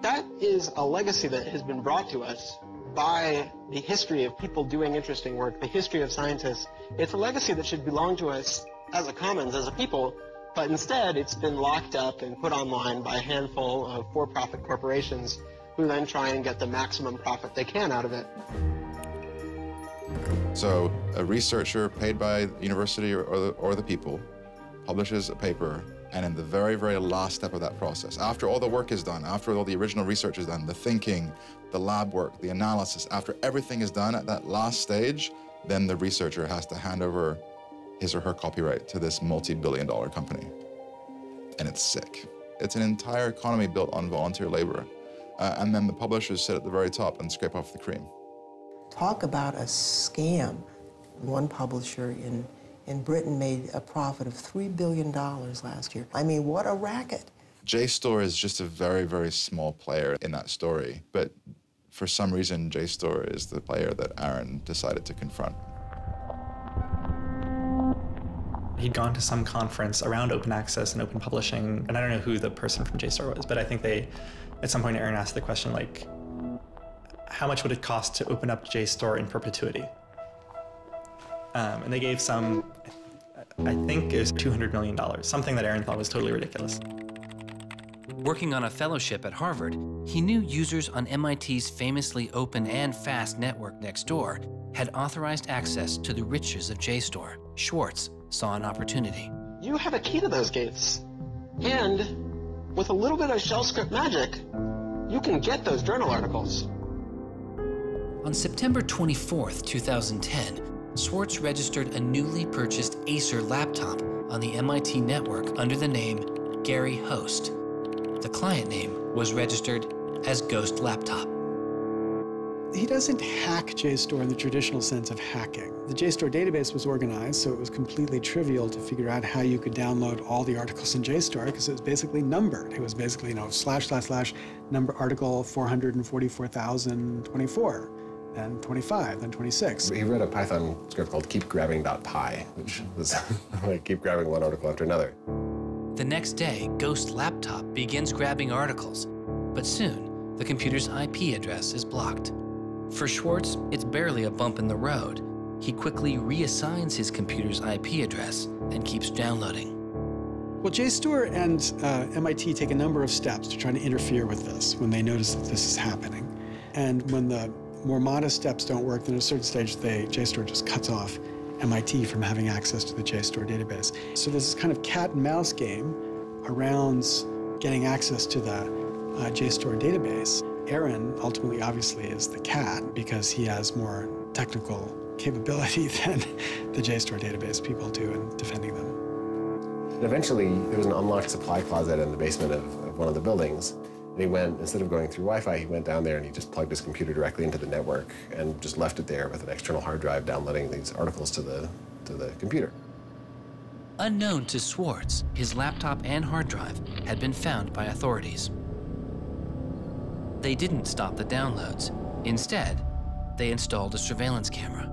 That is a legacy that has been brought to us by the history of people doing interesting work, the history of scientists. It's a legacy that should belong to us as a commons, as a people, but instead it's been locked up and put online by a handful of for-profit corporations who then try and get the maximum profit they can out of it. So a researcher paid by the university or the people publishes a paper, and in the very, very last step of that process, after all the work is done, after all the original research is done, the thinking, the lab work, the analysis, after everything is done at that last stage, then the researcher has to hand over his or her copyright to this multi-billion-dollar company. And it's sick. It's an entire economy built on volunteer labor. And then the publishers sit at the very top and scrape off the cream. Talk about a scam. One publisher in Britain made a profit of $3 billion last year. I mean, what a racket. JSTOR is just a very, very small player in that story, but for some reason, JSTOR is the player that Aaron decided to confront. He'd gone to some conference around open access and open publishing, and I don't know who the person from JSTOR was, but I think at some point Aaron asked the question, like, how much would it cost to open up JSTOR in perpetuity? And they gave some, I think it was $200 million, something that Aaron thought was totally ridiculous. Working on a fellowship at Harvard, he knew users on MIT's famously open and fast network Nextdoor had authorized access to the riches of JSTOR. Swartz saw an opportunity. You have a key to those gates. And with a little bit of shell script magic, you can get those journal articles. On September 24th, 2010, Swartz registered a newly purchased Acer laptop on the MIT network under the name Gary Host. The client name was registered as Ghost Laptop. He doesn't hack JSTOR in the traditional sense of hacking. The JSTOR database was organized, so it was completely trivial to figure out how you could download all the articles in JSTOR because it was basically numbered. It was basically, / number article 444,024, then 25, then 26. He read a Python script called keepgrabbing.py, which was like keep grabbing one article after another. The next day, Ghost Laptop begins grabbing articles, but soon the computer's IP address is blocked. For Swartz, it's barely a bump in the road. He quickly reassigns his computer's IP address and keeps downloading. Well, JSTOR and MIT take a number of steps to try to interfere with this when they notice that this is happening. And when the more modest steps don't work, then at a certain stage, JSTOR just cuts off MIT from having access to the JSTOR database. So there's this kind of cat and mouse game around getting access to the JSTOR database. Aaron ultimately, obviously, is the cat because he has more technical capability than the JSTOR database people do in defending them. And eventually, there was an unlocked supply closet in the basement of one of the buildings. And he went, instead of going through Wi-Fi, he went down there and he just plugged his computer directly into the network and just left it there with an external hard drive downloading these articles to the computer. Unknown to Swartz, his laptop and hard drive had been found by authorities. They didn't stop the downloads. Instead, they installed a surveillance camera.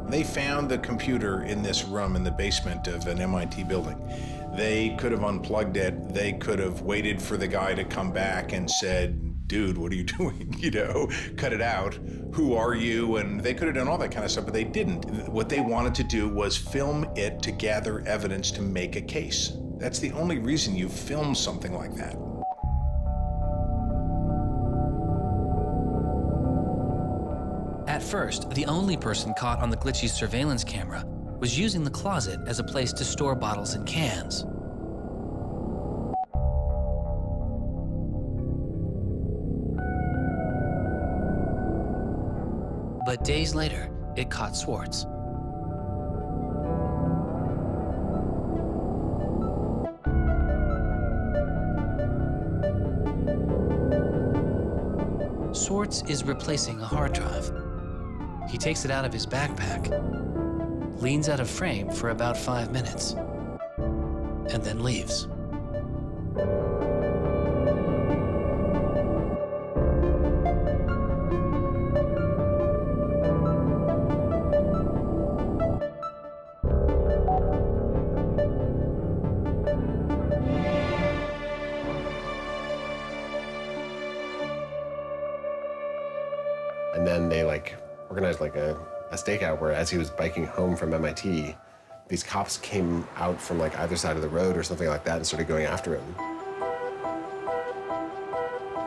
They found the computer in this room in the basement of an MIT building. They could have unplugged it. They could have waited for the guy to come back and said, dude, what are you doing? You know, cut it out. Who are you? And they could have done all that kind of stuff, but they didn't. What they wanted to do was film it to gather evidence to make a case. That's the only reason you film something like that. At first, the only person caught on the glitchy surveillance camera was using the closet as a place to store bottles and cans. But days later, it caught Swartz. Swartz is replacing a hard drive. He takes it out of his backpack, leans out of frame for about 5 minutes, and then leaves. And then they organized a stakeout where as he was biking home from MIT, these cops came out from either side of the road or something like that and started going after him.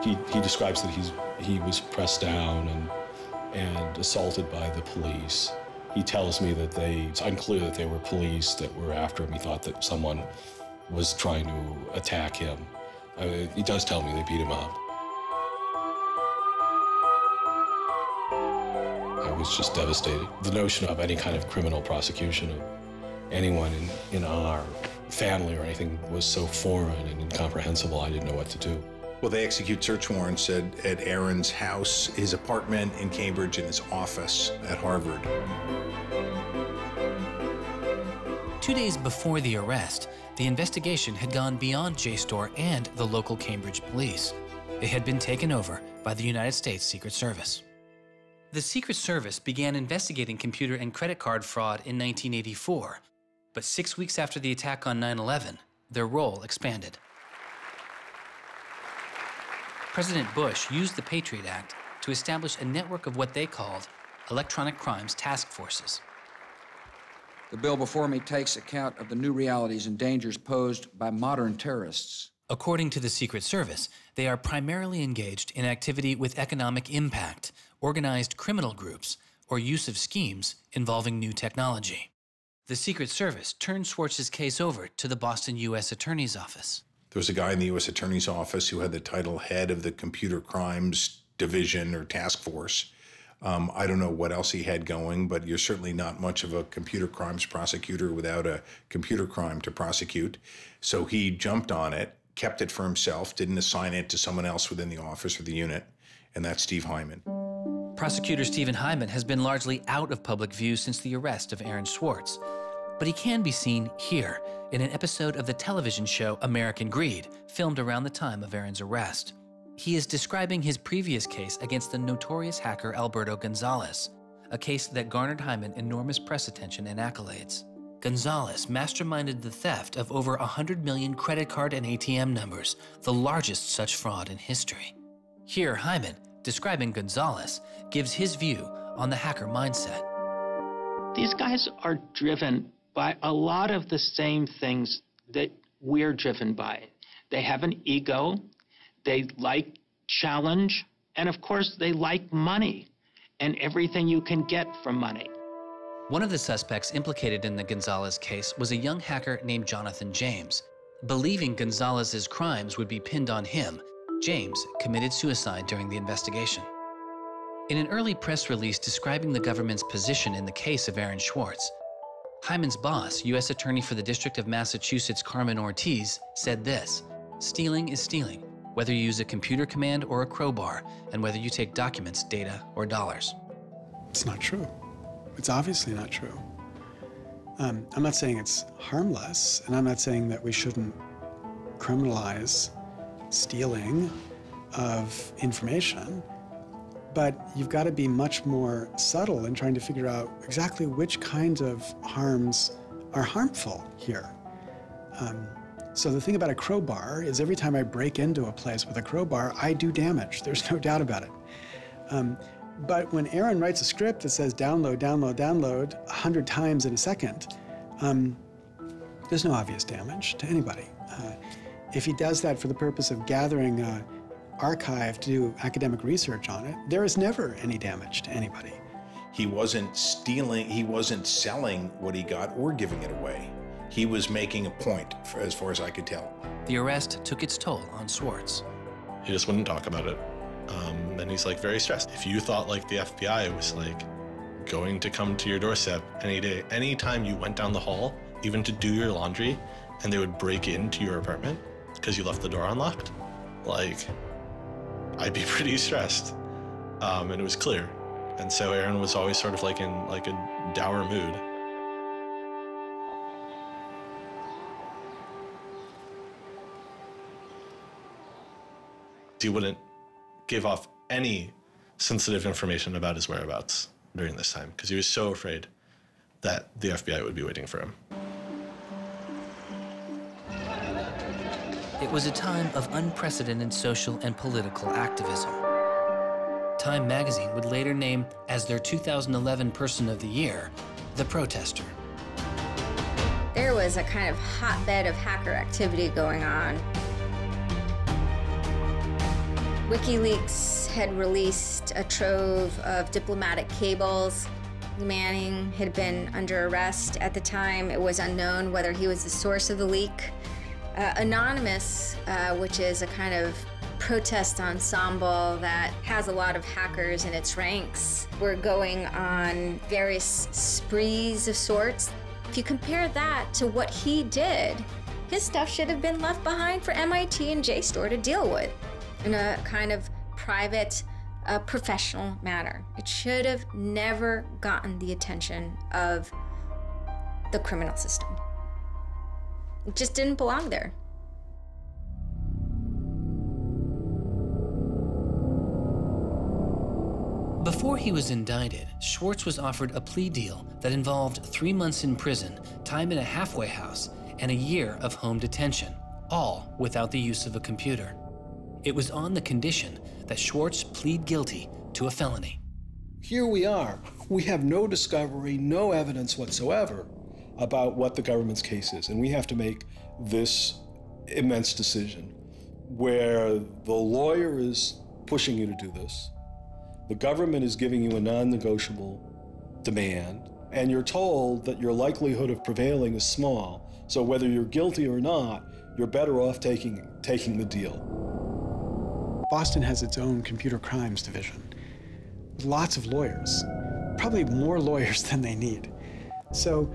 He describes that he was pressed down and assaulted by the police. He tells me that it's unclear that they were police that were after him. He thought that someone was trying to attack him. He does tell me they beat him up. I was just devastated. The notion of any kind of criminal prosecution of anyone in our family or anything was so foreign and incomprehensible, I didn't know what to do. Well, they execute search warrants at Aaron's house, his apartment in Cambridge, and his office at Harvard. 2 days before the arrest, the investigation had gone beyond JSTOR and the local Cambridge police. It had been taken over by the United States Secret Service. The Secret Service began investigating computer and credit card fraud in 1984, but 6 weeks after the attack on 9/11, their role expanded. President Bush used the Patriot Act to establish a network of what they called electronic crimes task forces. The bill before me takes account of the new realities and dangers posed by modern terrorists. According to the Secret Service, they are primarily engaged in activity with economic impact, organized criminal groups, or use of schemes involving new technology. The Secret Service turned Swartz's case over to the Boston U.S. Attorney's Office. There was a guy in the U.S. Attorney's Office who had the title head of the Computer Crimes Division or Task Force. I don't know what else he had going, but you're certainly not much of a computer crimes prosecutor without a computer crime to prosecute. So he jumped on it, kept it for himself, didn't assign it to someone else within the office or the unit, and that's Steve Hyman. Prosecutor Stephen Hyman has been largely out of public view since the arrest of Aaron Swartz, but he can be seen here in an episode of the television show American Greed, filmed around the time of Aaron's arrest. He is describing his previous case against the notorious hacker Alberto Gonzalez, a case that garnered Hyman enormous press attention and accolades. Gonzalez masterminded the theft of over 100 million credit card and ATM numbers, the largest such fraud in history. Here, Hyman, describing Gonzalez, gives his view on the hacker mindset. These guys are driven by a lot of the same things that we're driven by. They have an ego, they like challenge, and of course they like money and everything you can get from money. One of the suspects implicated in the Gonzalez case was a young hacker named Jonathan James. Believing Gonzalez's crimes would be pinned on him, James committed suicide during the investigation. In an early press release describing the government's position in the case of Aaron Swartz, Hyman's boss, U.S. Attorney for the District of Massachusetts Carmen Ortiz, said this: "Stealing is stealing, whether you use a computer command or a crowbar, and whether you take documents, data, or dollars." It's not true. It's obviously not true. I'm not saying it's harmless, and I'm not saying that we shouldn't criminalize stealing of information, but you've got to be much more subtle in trying to figure out exactly which kinds of harms are harmful here. So the thing about a crowbar is every time I break into a place with a crowbar, I do damage. There's no doubt about it. But when Aaron writes a script that says download, download, download 100 times in a second, there's no obvious damage to anybody. If he does that for the purpose of gathering an archive to do academic research on it, there is never any damage to anybody. He wasn't stealing, he wasn't selling what he got or giving it away. He was making a point, as far as I could tell. The arrest took its toll on Swartz. He just wouldn't talk about it. And he's like very stressed. If you thought like the FBI was like going to come to your doorstep any day, anytime you went down the hall, even to do your laundry, and they would break into your apartment because you left the door unlocked, like, I'd be pretty stressed. And it was clear. And so Aaron was always sort of like in like a dour mood. He wouldn't give off any sensitive information about his whereabouts during this time because he was so afraid that the FBI would be waiting for him. It was a time of unprecedented social and political activism. Time magazine would later name as their 2011 Person of the Year, the protester. There was a kind of hotbed of hacker activity going on. WikiLeaks had released a trove of diplomatic cables. Manning had been under arrest at the time. It was unknown whether he was the source of the leak. Anonymous, which is a kind of protest ensemble that has a lot of hackers in its ranks, were going on various sprees of sorts. If you compare that to what he did, his stuff should have been left behind for MIT and JSTOR to deal with in a kind of private, professional manner. It should have never gotten the attention of the criminal system. It just didn't belong there. Before he was indicted, Swartz was offered a plea deal that involved 3 months in prison, time in a halfway house, and a year of home detention, all without the use of a computer. It was on the condition that Swartz plead guilty to a felony. Here we are. We have no discovery, no evidence whatsoever about what the government's case is, and we have to make this immense decision where the lawyer is pushing you to do this, the government is giving you a non-negotiable demand, and you're told that your likelihood of prevailing is small, So whether you're guilty or not, you're better off taking the deal. Boston has its own computer crimes division, with lots of lawyers, probably more lawyers than they need. So,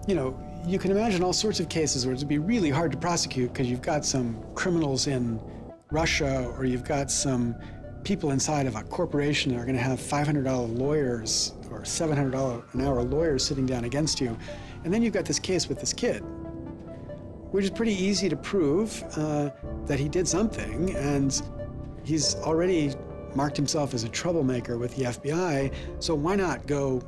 you know, you can imagine all sorts of cases where it would be really hard to prosecute because you've got some criminals in Russia, or you've got some people inside of a corporation that are going to have $500 lawyers or $700 an hour lawyers sitting down against you. And then you've got this case with this kid, which is pretty easy to prove that he did something, and he's already marked himself as a troublemaker with the FBI, so why not go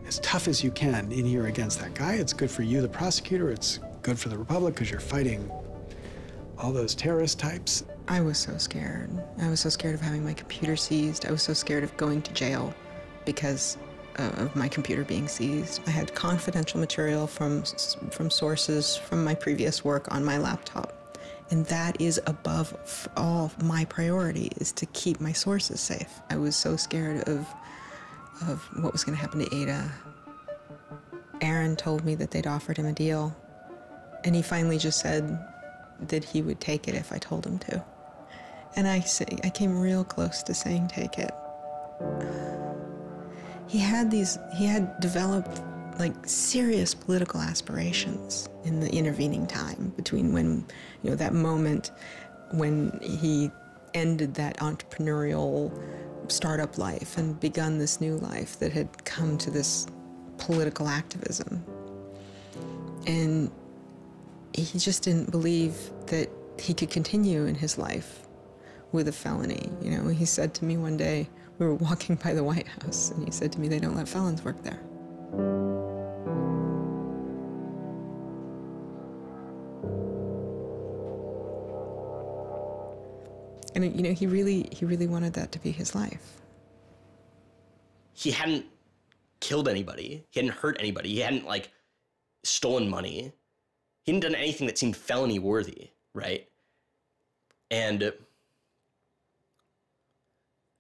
as tough as you can in here against that guy? It's good for you, the prosecutor. It's good for the Republic because you're fighting all those terrorist types. I was so scared. I was so scared of having my computer seized. I was so scared of going to jail because of my computer being seized. I had confidential material from sources from my previous work on my laptop. And that is above all my priority, is to keep my sources safe. I was so scared of what was going to happen to Ada. Aaron told me that they'd offered him a deal, and he finally just said that he would take it if I told him to. And I came real close to saying take it. He had developed like serious political aspirations in the intervening time between when, you know, that moment when he ended that entrepreneurial startup life and begun this new life that had come to this political activism. And he just didn't believe that he could continue in his life with a felony. You know, he said to me one day, we were walking by the White House, and he said to me, they don't let felons work there. And, you know, he really wanted that to be his life. He hadn't killed anybody. He hadn't hurt anybody. He hadn't, like, stolen money. He hadn't done anything that seemed felony worthy, right? And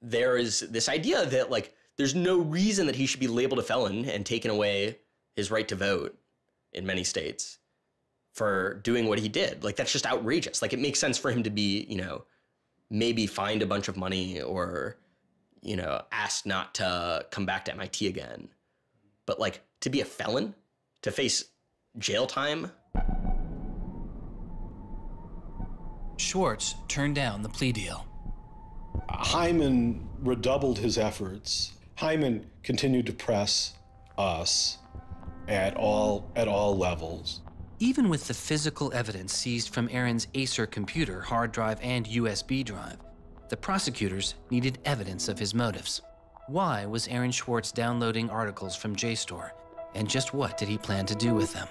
there is this idea that, like, there's no reason that he should be labeled a felon and taken away his right to vote in many states for doing what he did. Like, that's just outrageous. Like, it makes sense for him to be, you know, maybe fined a bunch of money or, you know, asked not to come back to MIT again. But, like, to be a felon, to face jail time. Swartz turned down the plea deal. Hyman redoubled his efforts. Hyman continued to press us at all levels. Even with the physical evidence seized from Aaron's Acer computer, hard drive, and USB drive, the prosecutors needed evidence of his motives. Why was Aaron Swartz downloading articles from JSTOR, and just what did he plan to do with them?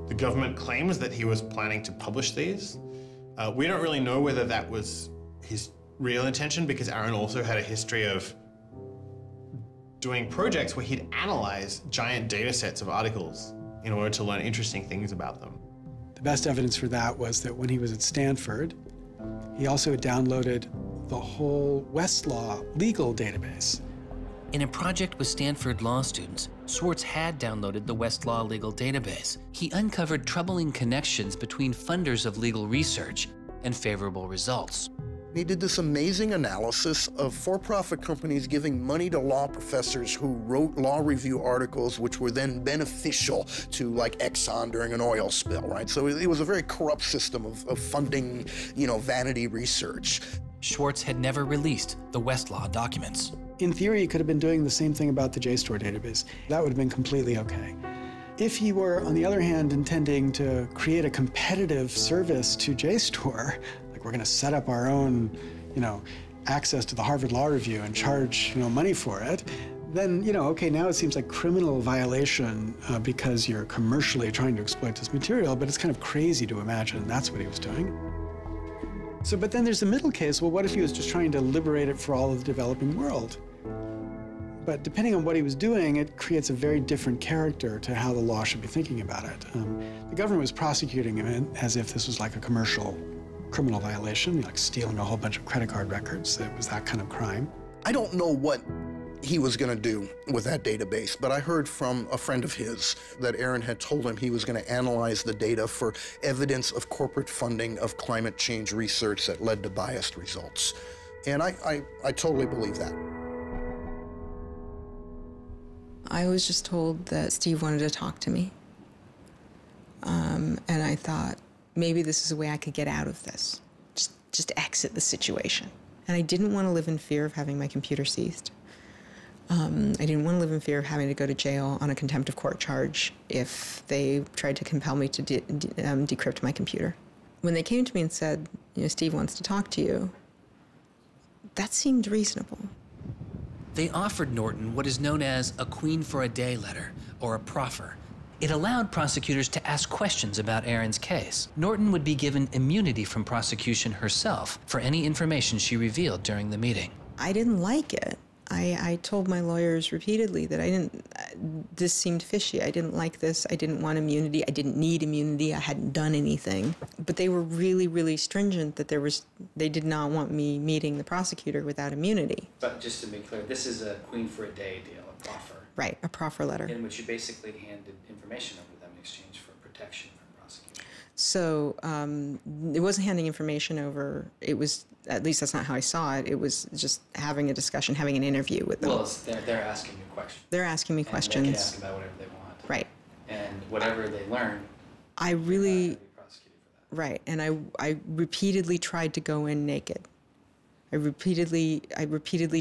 The government claims that he was planning to publish these. We don't really know whether that was his real intention, because Aaron also had a history of doing projects where he'd analyze giant data sets of articles in order to learn interesting things about them. The best evidence for that was that when he was at Stanford, he also downloaded the whole Westlaw legal database. In a project with Stanford law students, Swartz had downloaded the Westlaw legal database. He uncovered troubling connections between funders of legal research and favorable results. He did this amazing analysis of for-profit companies giving money to law professors who wrote law review articles which were then beneficial to, like, Exxon during an oil spill, right? So it was a very corrupt system of funding, you know, vanity research. Swartz had never released the Westlaw documents. In theory, he could have been doing the same thing about the JSTOR database. That would have been completely okay. If he were, on the other hand, intending to create a competitive service to JSTOR, like we're going to set up our own, you know, access to the Harvard Law Review and charge, you know, money for it, then, you know, okay, now it seems like criminal violation because you're commercially trying to exploit this material, but it's kind of crazy to imagine that's what he was doing. So, but then there's the middle case. Well, what if he was just trying to liberate it for all of the developing world? But depending on what he was doing, it creates a very different character to how the law should be thinking about it. The government was prosecuting him as if this was like a commercial criminal violation, like stealing a whole bunch of credit card records. It was that kind of crime. I don't know what he was going to do with that database, but I heard from a friend of his that Aaron had told him he was going to analyze the data for evidence of corporate funding of climate change research that led to biased results. And I totally believe that. I was just told that Steve wanted to talk to me. And I thought, maybe this is a way I could get out of this. Just exit the situation. And I didn't want to live in fear of having my computer seized. I didn't want to live in fear of having to go to jail on a contempt of court charge if they tried to compel me to decrypt my computer. When they came to me and said, you know, Steve wants to talk to you, that seemed reasonable. They offered Norton what is known as a Queen for a Day letter, or a proffer. It allowed prosecutors to ask questions about Aaron's case. Norton would be given immunity from prosecution herself for any information she revealed during the meeting. I didn't like it. I told my lawyers repeatedly that this seemed fishy. I didn't like this. I didn't want immunity. I didn't need immunity. I hadn't done anything. But they were really, really stringent that they did not want me meeting the prosecutor without immunity. But just to be clear, this is a Queen for a Day deal, a proffer. Right, a proffer letter. In which you basically handed information over to them in exchange for protection from prosecution. So it wasn't handing information over. It was, at least that's not how I saw it. It was just having a discussion, having an interview with them. Well, they're asking you questions. They're asking me questions. They can ask about whatever they want. Right. And whatever they learn, I really, right, and I repeatedly tried to go in naked. I repeatedly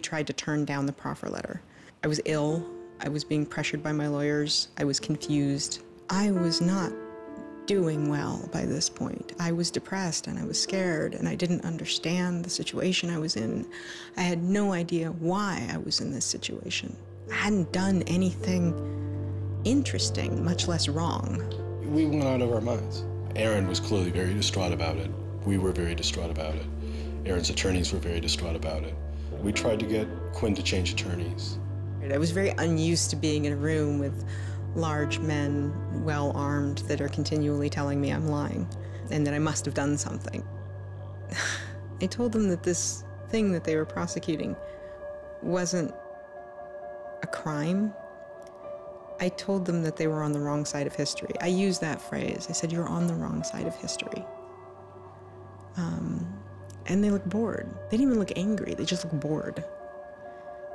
tried to turn down the proffer letter. I was ill. I was being pressured by my lawyers. I was confused. I was not doing well by this point. I was depressed and I was scared and I didn't understand the situation I was in. I had no idea why I was in this situation. I hadn't done anything interesting, much less wrong. We went out of our minds. Aaron was clearly very distraught about it. We were very distraught about it. Aaron's attorneys were very distraught about it. We tried to get Quinn to change attorneys. I was very unused to being in a room with large men, well-armed, that are continually telling me I'm lying and that I must have done something. I told them that this thing that they were prosecuting wasn't a crime. I told them that they were on the wrong side of history. I used that phrase. I said, you're on the wrong side of history. And they looked bored. They didn't even look angry. They just looked bored.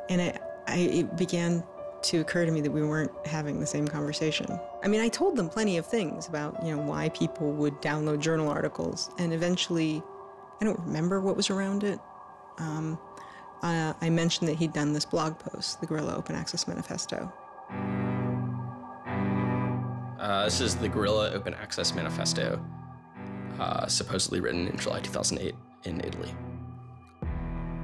And it began to occur to me that we weren't having the same conversation. I mean, I told them plenty of things about, you know, why people would download journal articles, and eventually, I don't remember what was around it. I mentioned that he'd done this blog post, the Guerrilla Open Access Manifesto. This is the Guerrilla Open Access Manifesto, supposedly written in July 2008 in Italy.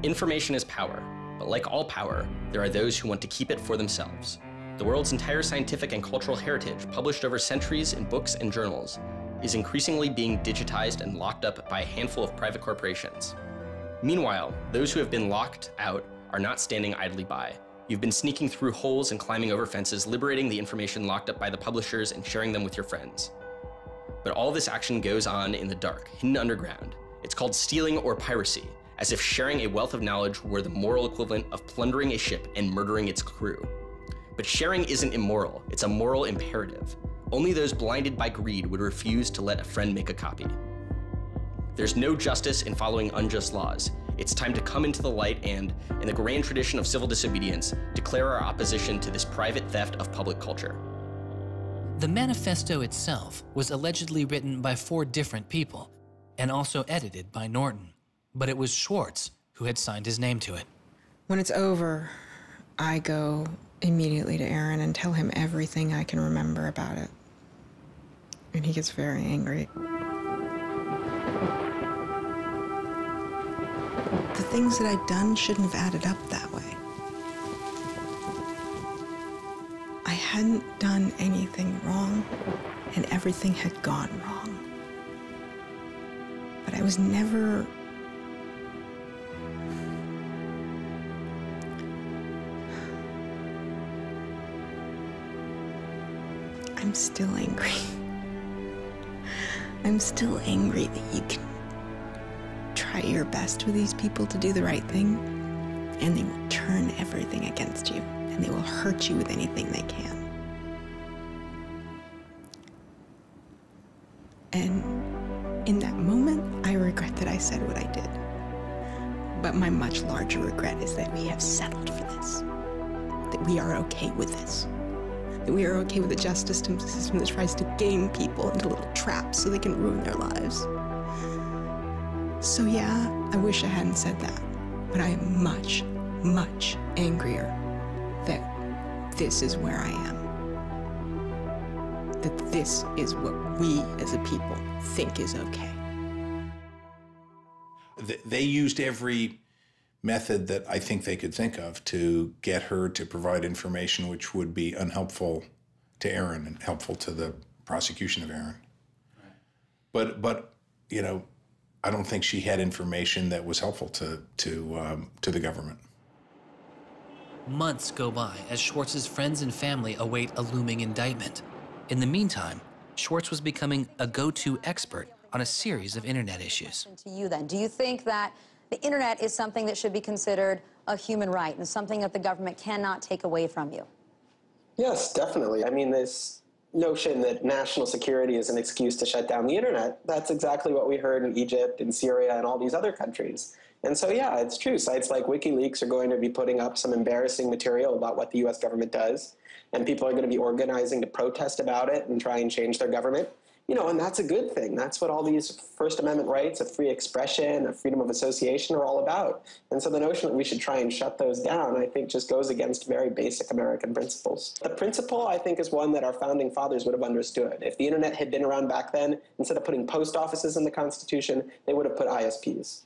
Information is power. But like all power, there are those who want to keep it for themselves. The world's entire scientific and cultural heritage, published over centuries in books and journals, is increasingly being digitized and locked up by a handful of private corporations. Meanwhile, those who have been locked out are not standing idly by. You've been sneaking through holes and climbing over fences, liberating the information locked up by the publishers and sharing them with your friends. But all this action goes on in the dark, hidden underground. It's called stealing or piracy, as if sharing a wealth of knowledge were the moral equivalent of plundering a ship and murdering its crew. But sharing isn't immoral, it's a moral imperative. Only those blinded by greed would refuse to let a friend make a copy. There's no justice in following unjust laws. It's time to come into the light and, in the grand tradition of civil disobedience, declare our opposition to this private theft of public culture. The manifesto itself was allegedly written by 4 different people and also edited by Norton. But it was Swartz who had signed his name to it. When it's over, I go immediately to Aaron and tell him everything I can remember about it. And he gets very angry. The things that I'd done shouldn't have added up that way. I hadn't done anything wrong, and everything had gone wrong. But I was never... I'm still angry. I'm still angry that you can try your best with these people to do the right thing, and they will turn everything against you, and they will hurt you with anything they can. And in that moment, I regret that I said what I did. But my much larger regret is that we have settled for this, that we are okay with this, that we are okay with a justice system that tries to game people into little traps so they can ruin their lives. So yeah, I wish I hadn't said that, but I am much, much angrier that this is where I am. That this is what we as a people think is okay. They used every method that I think they could think of to get her to provide information which would be unhelpful to Aaron and helpful to the prosecution of Aaron. Right. But you know, I don't think she had information that was helpful to the government. Months go by as Swartz's friends and family await a looming indictment. In the meantime, Swartz was becoming a go-to expert on a series of internet issues. To you then, do you think that the internet is something that should be considered a human right and something that the government cannot take away from you? Yes, definitely. I mean, this notion that national security is an excuse to shut down the internet, that's exactly what we heard in Egypt and Syria and all these other countries. And so, yeah, it's true. Sites like WikiLeaks are going to be putting up some embarrassing material about what the U.S. government does, and people are going to be organizing to protest about it and try and change their government. You know, and that's a good thing. That's what all these First Amendment rights of free expression, of freedom of association are all about. And so the notion that we should try and shut those down, I think, just goes against very basic American principles. The principle, I think, is one that our founding fathers would have understood. If the internet had been around back then, instead of putting post offices in the Constitution, they would have put ISPs.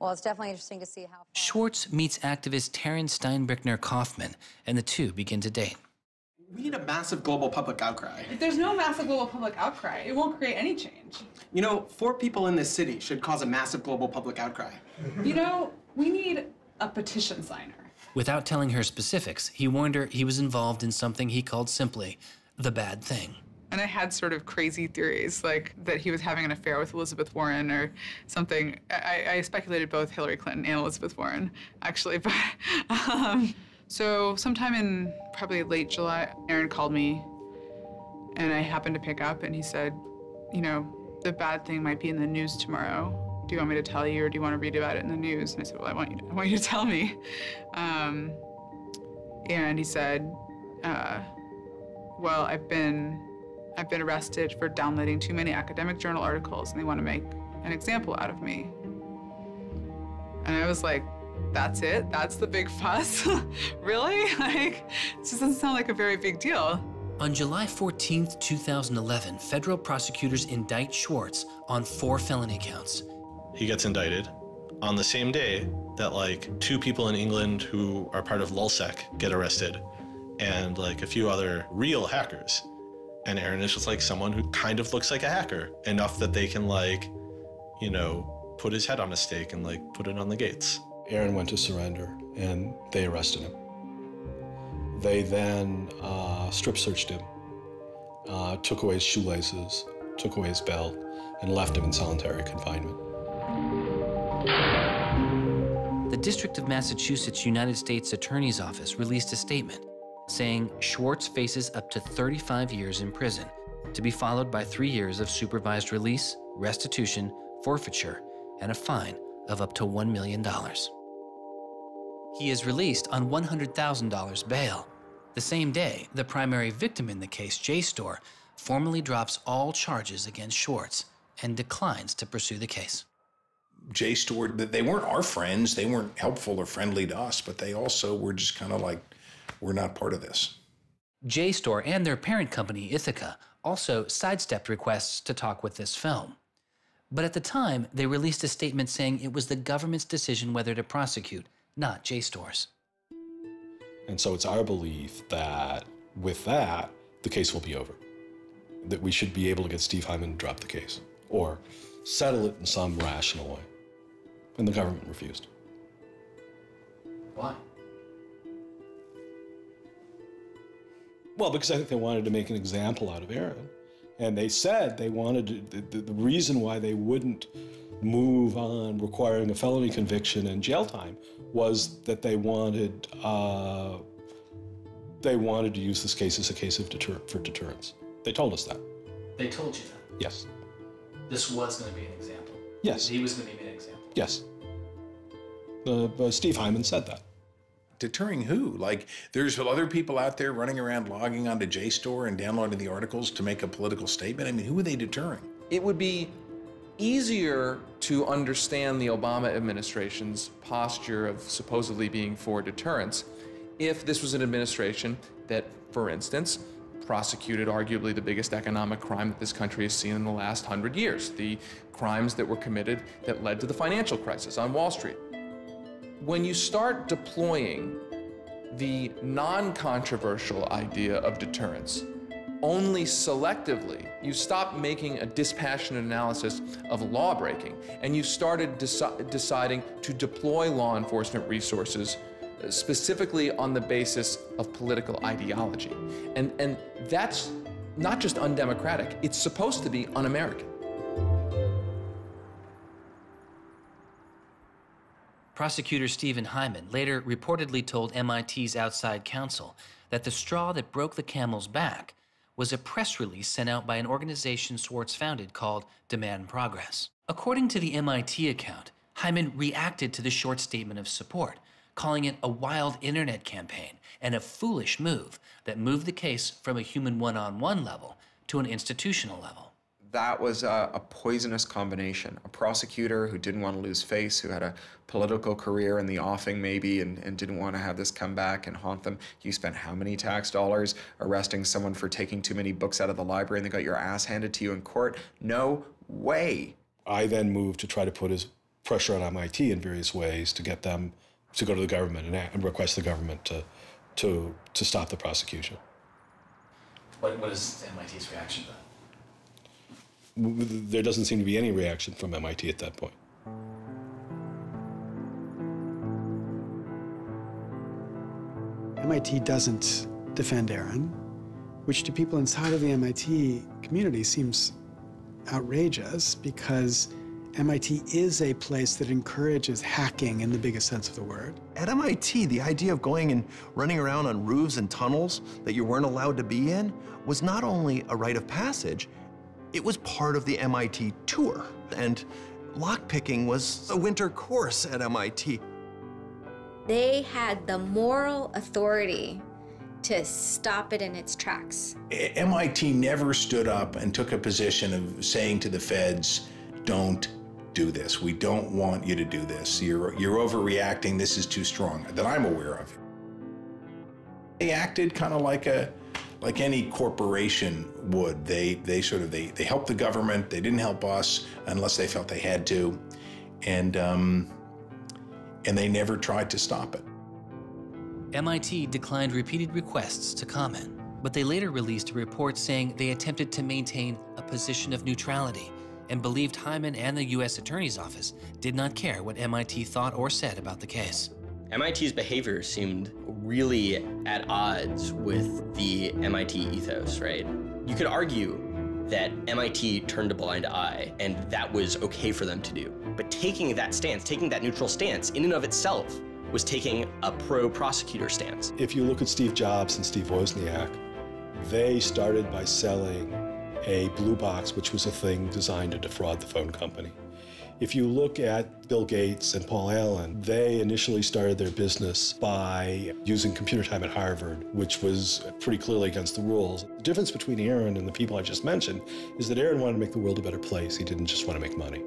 Well, it's definitely interesting to see how... Swartz meets activist Taryn Steinbrickner-Kaufman, and the two begin to date. We need a massive global public outcry. If there's no massive global public outcry, it won't create any change. You know, 4 people in this city should cause a massive global public outcry. You know, we need a petition signer. Without telling her specifics, he warned her he was involved in something he called simply the bad thing. And I had sort of crazy theories, like that he was having an affair with Elizabeth Warren or something. I speculated both Hillary Clinton and Elizabeth Warren, actually, but so sometime in probably late July, Aaron called me, and I happened to pick up, and he said, you know, the bad thing might be in the news tomorrow. Do you want me to tell you, or do you want to read about it in the news? And I said, well, I want you to tell me. And he said, well, I've been arrested for downloading too many academic journal articles, and they want to make an example out of me. And I was like, that's it? That's the big fuss? Really? Like, it just doesn't sound like a very big deal. On July 14th, 2011, federal prosecutors indict Swartz on 4 felony counts. He gets indicted on the same day that like 2 people in England who are part of LulzSec get arrested, and like a few other real hackers. And Aaron is just like someone who kind of looks like a hacker, enough that they can like, you know, put his head on a stake and like put it on the gates. Aaron went to surrender, and they arrested him. They then strip searched him, took away his shoelaces, took away his belt, and left him in solitary confinement. The District of Massachusetts United States Attorney's Office released a statement saying Swartz faces up to 35 years in prison, to be followed by 3 years of supervised release, restitution, forfeiture, and a fine of up to $1 million. He is released on $100,000 bail. The same day, the primary victim in the case, JSTOR, formally drops all charges against Swartz and declines to pursue the case. JSTOR, they weren't our friends, they weren't helpful or friendly to us, but they also were just kind of like, we're not part of this. JSTOR and their parent company, Ithaca, also sidestepped requests to talk with this film. But at the time, they released a statement saying it was the government's decision whether to prosecute, not JSTOR's. And so it's our belief that with that, the case will be over. That we should be able to get Steve Hyman to drop the case or settle it in some rational way. And the government refused. Why? Well, because I think they wanted to make an example out of Aaron. And they said they wanted, the reason why they wouldn't move on requiring a felony conviction and jail time was that they wanted to use this case as a case of for deterrence. They told us that. They told you that? Yes. This was going to be an example? Yes. He was going to be an example? Yes. Steve Hyman said that. Deterring who? Like, there's other people out there running around logging onto JSTOR and downloading the articles to make a political statement? I mean, who are they deterring? It would be easier to understand the Obama administration's posture of supposedly being for deterrence if this was an administration that, for instance, prosecuted arguably the biggest economic crime that this country has seen in the last 100 years, the crimes that were committed that led to the financial crisis on Wall Street. When you start deploying the non-controversial idea of deterrence only selectively, you stop making a dispassionate analysis of lawbreaking, and you started deciding to deploy law enforcement resources specifically on the basis of political ideology. And that's not just undemocratic, it's supposed to be un-American. Prosecutor Stephen Hyman later reportedly told MIT's outside counsel that the straw that broke the camel's back was a press release sent out by an organization Swartz founded called Demand Progress. According to the MIT account, Hyman reacted to the short statement of support, calling it a wild internet campaign and a foolish move that moved the case from a human one-on-one level to an institutional level. That was a poisonous combination. A prosecutor who didn't want to lose face, who had a political career in the offing maybe, and didn't want to have this come back and haunt them. You spent how many tax dollars arresting someone for taking too many books out of the library and they got your ass handed to you in court? No way. I then moved to try to put pressure on MIT in various ways to get them to go to the government and request the government to stop the prosecution. What is MIT's reaction to that? There doesn't seem to be any reaction from MIT at that point. MIT doesn't defend Aaron, which to people inside of the MIT community seems outrageous because MIT is a place that encourages hacking in the biggest sense of the word. At MIT, the idea of going and running around on roofs and tunnels that you weren't allowed to be in was not only a rite of passage, it was part of the MIT tour. And lockpicking was a winter course at MIT. They had the moral authority to stop it in its tracks. MIT never stood up and took a position of saying to the feds, don't do this. We don't want you to do this. You're overreacting. This is too strong, that I'm aware of. They acted kind of like any corporation would. They helped the government. They didn't help us unless they felt they had to, and they never tried to stop it. MIT declined repeated requests to comment, but they later released a report saying they attempted to maintain a position of neutrality and believed Hyman and the U.S. Attorney's Office did not care what MIT thought or said about the case. MIT's behavior seemed really at odds with the MIT ethos, right? You could argue that MIT turned a blind eye and that was okay for them to do. But taking that stance, taking that neutral stance in and of itself was taking a pro-prosecutor stance. If you look at Steve Jobs and Steve Wozniak, they started by selling a blue box, which was a thing designed to defraud the phone company. If you look at Bill Gates and Paul Allen, they initially started their business by using computer time at Harvard, which was pretty clearly against the rules. The difference between Aaron and the people I just mentioned is that Aaron wanted to make the world a better place. He didn't just want to make money.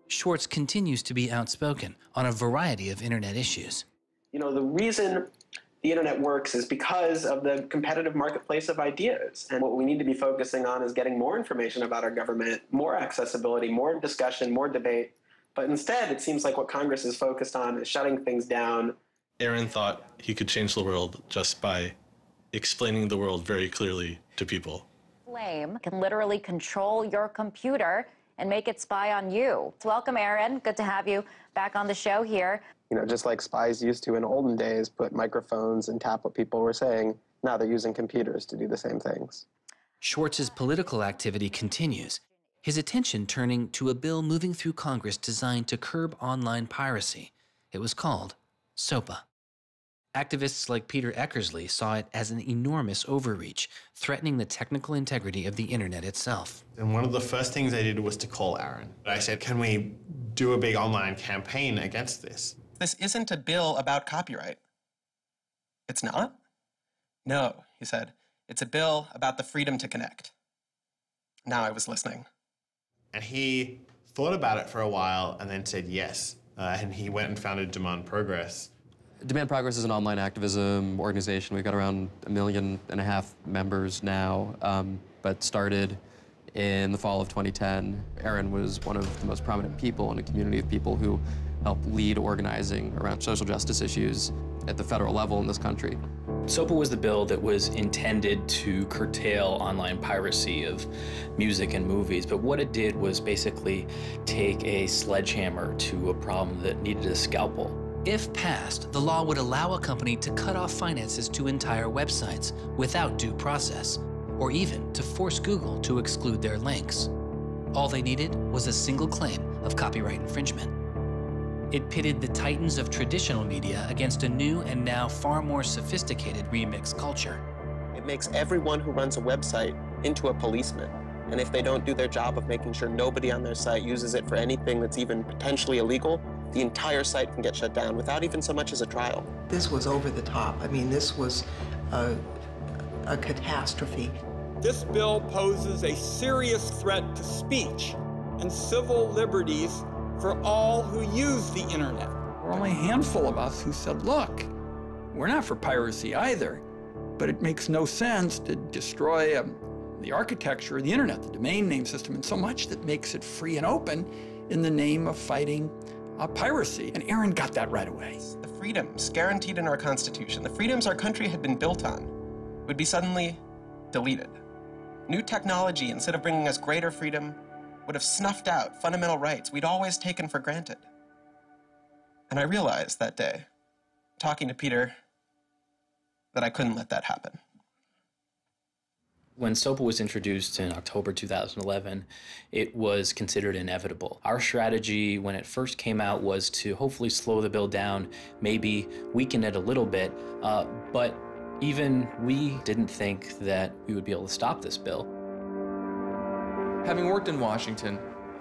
Swartz continues to be outspoken on a variety of internet issues. You know, the reason the internet works is because of the competitive marketplace of ideas. And what we need to be focusing on is getting more information about our government, more accessibility, more discussion, more debate. But instead, it seems like what Congress is focused on is shutting things down. Aaron thought he could change the world just by explaining the world very clearly to people. Flame can literally control your computer and make it spy on you. Welcome, Aaron. Good to have you back on the show here. You know, just like spies used to in olden days, put microphones and tap what people were saying. Now they're using computers to do the same things. Swartz's political activity continues, his attention turning to a bill moving through Congress designed to curb online piracy. It was called SOPA. Activists like Peter Eckersley saw it as an enormous overreach, threatening the technical integrity of the internet itself. And one of the first things I did was to call Aaron. I said, can we do a big online campaign against this? This isn't a bill about copyright. It's not? No, he said. It's a bill about the freedom to connect. Now I was listening. And he thought about it for a while and then said yes. And he went and founded Demand Progress. Demand Progress is an online activism organization. We've got around 1.5 million members now, but started in the fall of 2010. Aaron was one of the most prominent people in a community of people who helped lead organizing around social justice issues at the federal level in this country. SOPA was the bill that was intended to curtail online piracy of music and movies, but what it did was basically take a sledgehammer to a problem that needed a scalpel. If passed, the law would allow a company to cut off finances to entire websites without due process, or even to force Google to exclude their links. All they needed was a single claim of copyright infringement. It pitted the titans of traditional media against a new and now far more sophisticated remix culture. It makes everyone who runs a website into a policeman. And if they don't do their job of making sure nobody on their site uses it for anything that's even potentially illegal, the entire site can get shut down without even so much as a trial. This was over the top. I mean, this was a catastrophe. This bill poses a serious threat to speech and civil liberties for all who use the internet. There were only a handful of us who said, look, we're not for piracy either, but it makes no sense to destroy the architecture of the internet, the domain name system, and so much that makes it free and open in the name of fighting piracy. And Aaron got that right away. The freedoms guaranteed in our Constitution, the freedoms our country had been built on, would be suddenly deleted. New technology, instead of bringing us greater freedom, would have snuffed out fundamental rights we'd always taken for granted. And I realized that day, talking to Peter, that I couldn't let that happen. When SOPA was introduced in October 2011, it was considered inevitable. Our strategy when it first came out was to hopefully slow the bill down, maybe weaken it a little bit, but even we didn't think that we would be able to stop this bill. Having worked in Washington,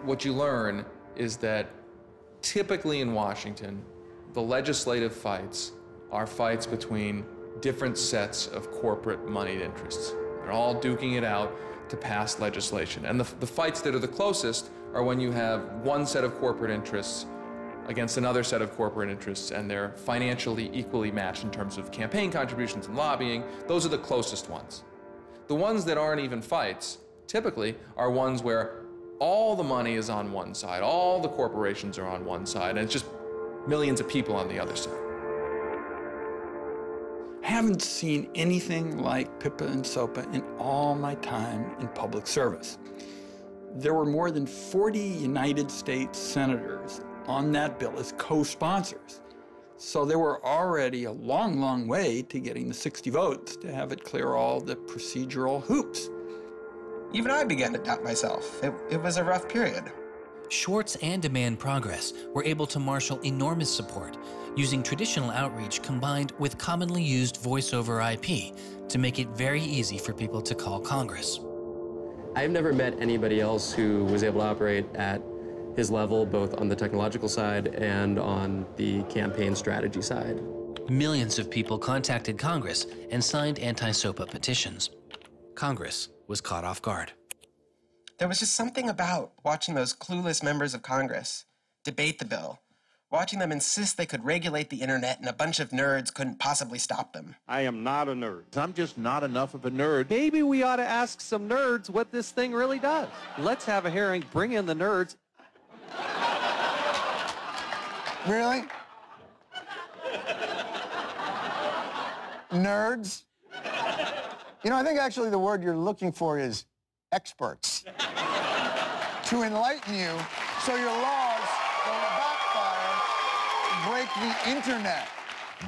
what you learn is that typically in Washington, the legislative fights are fights between different sets of corporate moneyed interests. They're all duking it out to pass legislation. And the fights that are the closest are when you have one set of corporate interests against another set of corporate interests, and they're financially equally matched in terms of campaign contributions and lobbying. Those are the closest ones. The ones that aren't even fights, typically, are ones where all the money is on one side, all the corporations are on one side, and it's just millions of people on the other side. I haven't seen anything like PIPA and SOPA in all my time in public service. There were more than 40 United States senators on that bill as co-sponsors. So there were already a long, long way to getting the 60 votes to have it clear all the procedural hoops. Even I began to doubt myself. It was a rough period. Swartz and Demand Progress were able to marshal enormous support, using traditional outreach combined with commonly used voice-over IP to make it very easy for people to call Congress. I've never met anybody else who was able to operate at his level, both on the technological side and on the campaign strategy side. Millions of people contacted Congress and signed anti-SOPA petitions. Congress was caught off guard. There was just something about watching those clueless members of Congress debate the bill, watching them insist they could regulate the internet and a bunch of nerds couldn't possibly stop them. I am not a nerd. I'm just not enough of a nerd. Maybe we ought to ask some nerds what this thing really does. Let's have a hearing, bring in the nerds. Really? Nerds? You know, I think actually the word you're looking for is experts. To enlighten you so your laws don't backfire, break the internet.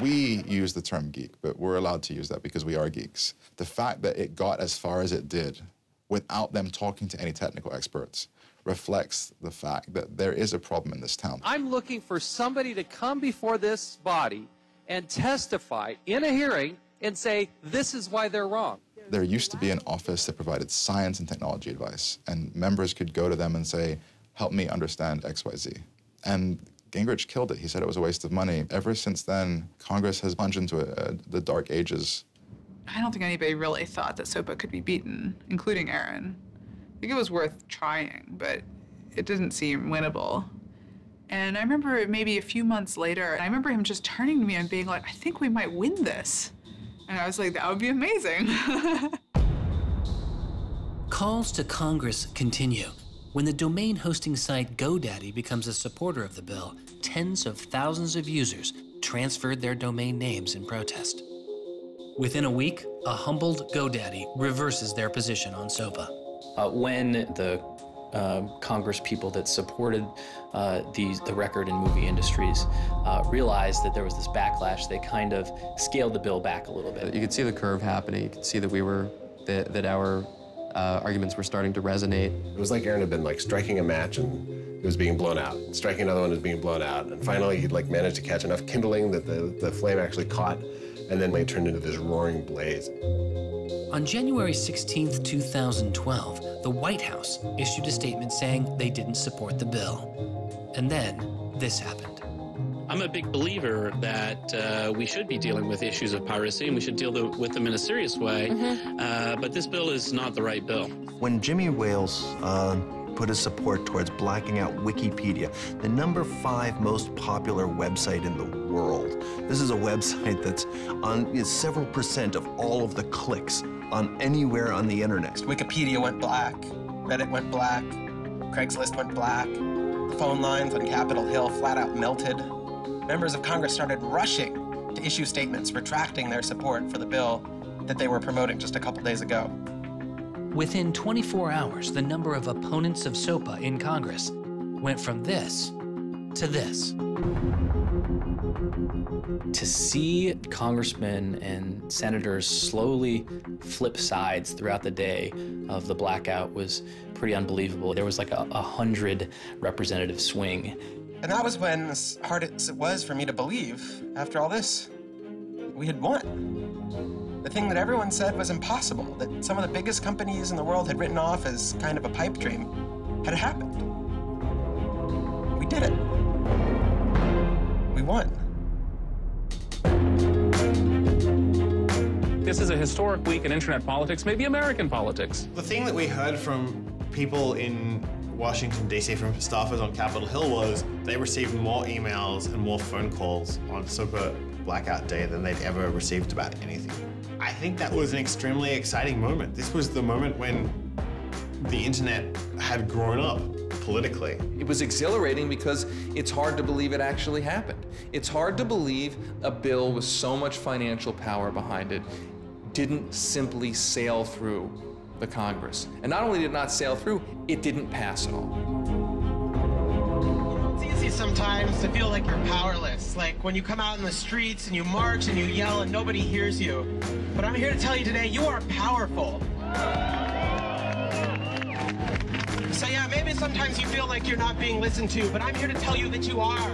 We use the term geek, but we're allowed to use that because we are geeks. The fact that it got as far as it did without them talking to any technical experts reflects the fact that there is a problem in this town. I'm looking for somebody to come before this body and testify in a hearing and say, this is why they're wrong. There used to be an office that provided science and technology advice, and members could go to them and say, help me understand XYZ. And Gingrich killed it. He said it was a waste of money. Ever since then, Congress has plunged into the dark ages. I don't think anybody really thought that SOPA could be beaten, including Aaron. I think it was worth trying, but it didn't seem winnable. And I remember maybe a few months later, I remember him just turning to me and being like, I think we might win this. And I was like, that would be amazing. Calls to Congress continue. When the domain hosting site GoDaddy becomes a supporter of the bill, tens of thousands of users transferred their domain names in protest. Within a week, a humbled GoDaddy reverses their position on SOPA. When the Congress people that supported the record and movie industries realized that there was this backlash, they kind of scaled the bill back a little bit. You could see the curve happening. You could see that that our arguments were starting to resonate. It was like Aaron had been like striking a match and it was being blown out. Striking another one was being blown out. And finally he'd like managed to catch enough kindling that the flame actually caught, and then it turned into this roaring blaze. On January 16th, 2012, the White House issued a statement saying they didn't support the bill. And then this happened. I'm a big believer that we should be dealing with issues of piracy and we should deal with them in a serious way, but this bill is not the right bill. When Jimmy Wales put his support towards blacking out Wikipedia, the #5 most popular website in the world. This is a website that's on several % of all of the clicks on anywhere on the internet. Wikipedia went black, Reddit went black, Craigslist went black, phone lines on Capitol Hill flat out melted. Members of Congress started rushing to issue statements retracting their support for the bill that they were promoting just a couple days ago. Within 24 hours, the number of opponents of SOPA in Congress went from this to this. To see congressmen and senators slowly flip sides throughout the day of the blackout was pretty unbelievable. There was like a 100 representative swing. And that was when, as hard as it was for me to believe, after all this, we had won. The thing that everyone said was impossible, that some of the biggest companies in the world had written off as kind of a pipe dream, had happened. We did it. We won. This is a historic week in internet politics, maybe American politics. The thing that we heard from people in Washington, D.C., from staffers on Capitol Hill was they received more emails and more phone calls on SOPA blackout day than they'd ever received about anything. I think that was an extremely exciting moment. This was the moment when the internet had grown up politically. It was exhilarating because it's hard to believe it actually happened. It's hard to believe a bill with so much financial power behind it didn't simply sail through the Congress. And not only did it not sail through, it didn't pass at all. It's easy sometimes to feel like you're powerless, like when you come out in the streets and you march and you yell and nobody hears you. But I'm here to tell you today, you are powerful. So yeah, maybe sometimes you feel like you're not being listened to, but I'm here to tell you that you are.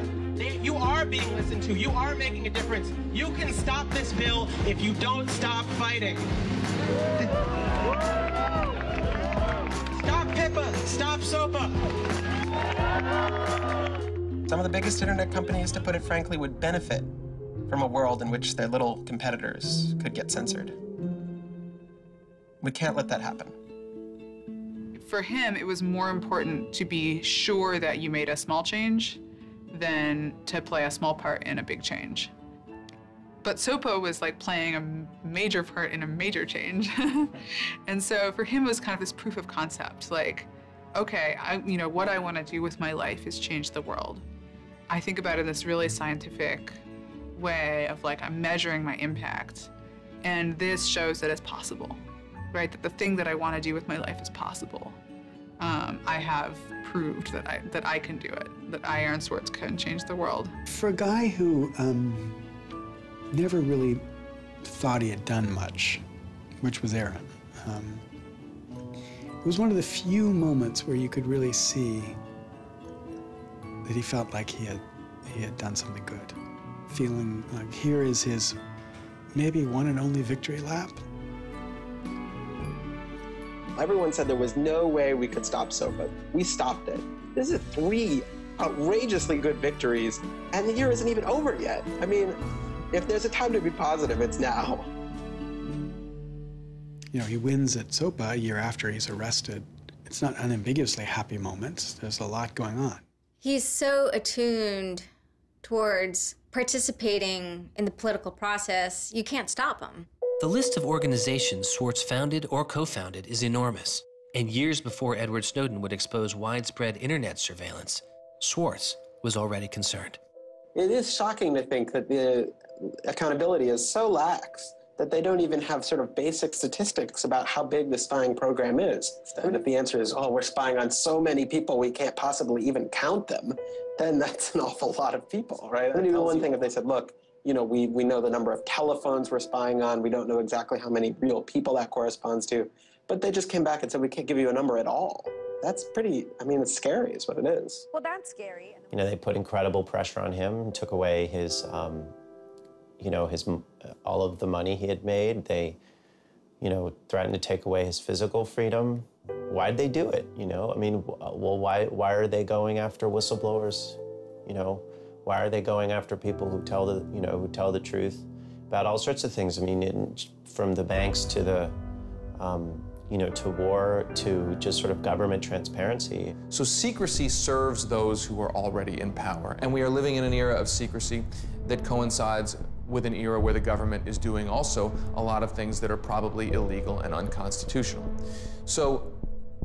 You are being listened to. You are making a difference. You can stop this bill if you don't stop fighting. Stop PIPA! Stop SOPA! Some of the biggest internet companies, to put it frankly, would benefit from a world in which their little competitors could get censored. We can't let that happen. For him, it was more important to be sure that you made a small change than to play a small part in a big change. But SOPA was like playing a major part in a major change. And so for him, it was kind of this proof of concept, like, okay, what I want to do with my life is change the world. I think about it in this really scientific way of like, I'm measuring my impact. And this shows that it's possible, right? That the thing that I want to do with my life is possible. I have proved that I can do it, that I, Aaron Swartz, can change the world. For a guy who never really thought he had done much, which was Aaron. It was one of the few moments where you could really see that he felt like he had done something good. Feeling like here is his maybe one and only victory lap. Everyone said there was no way we could stop SOPA. We stopped it. This is 3 outrageously good victories, and the year isn't even over yet. I mean, if there's a time to be positive, it's now. You know, he wins at SOPA a year after he's arrested. It's not unambiguously happy moments. There's a lot going on. He's so attuned towards participating in the political process, you can't stop him. The list of organizations Swartz founded or co-founded is enormous. And years before Edward Snowden would expose widespread internet surveillance, Swartz was already concerned. It is shocking to think that the accountability is so lax that they don't even have sort of basic statistics about how big the spying program is. And if the answer is, oh, we're spying on so many people we can't possibly even count them, then that's an awful lot of people, right? It would be one thing if they said, look, you know, we know the number of telephones we're spying on, we don't know exactly how many real people that corresponds to, but they just came back and said, we can't give you a number at all. That's pretty, I mean, it's scary is what it is. Well, that's scary. You know, they put incredible pressure on him, took away his, you know, all of the money he had made. They, you know, threatened to take away his physical freedom. Why'd they do it, you know? I mean, well, why are they going after whistleblowers, you know? Why are they going after people who tell the truth about all sorts of things? I mean, from the banks to the, you know, to war, to just sort of government transparency. So secrecy serves those who are already in power. And we are living in an era of secrecy that coincides with an era where the government is doing also a lot of things that are probably illegal and unconstitutional. So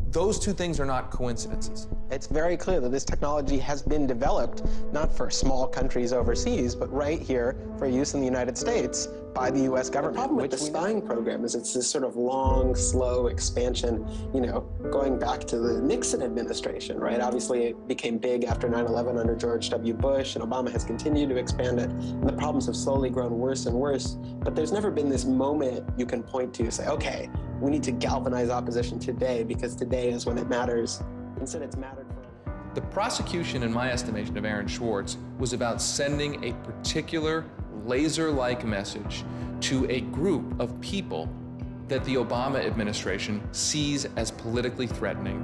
those two things are not coincidences. It's very clear that this technology has been developed not for small countries overseas, but right here for use in the United States by the U.S. government. The problem with the spying program is it's this sort of long, slow expansion, you know, going back to the Nixon administration, right? Obviously, it became big after 9/11 under George W. Bush, and Obama has continued to expand it, and the problems have slowly grown worse and worse. But there's never been this moment you can point to, say, okay, we need to galvanize opposition today because today is when it matters. Instead, it's mattered for. The prosecution, in my estimation, of Aaron Swartz was about sending a particular laser-like message to a group of people that the Obama administration sees as politically threatening.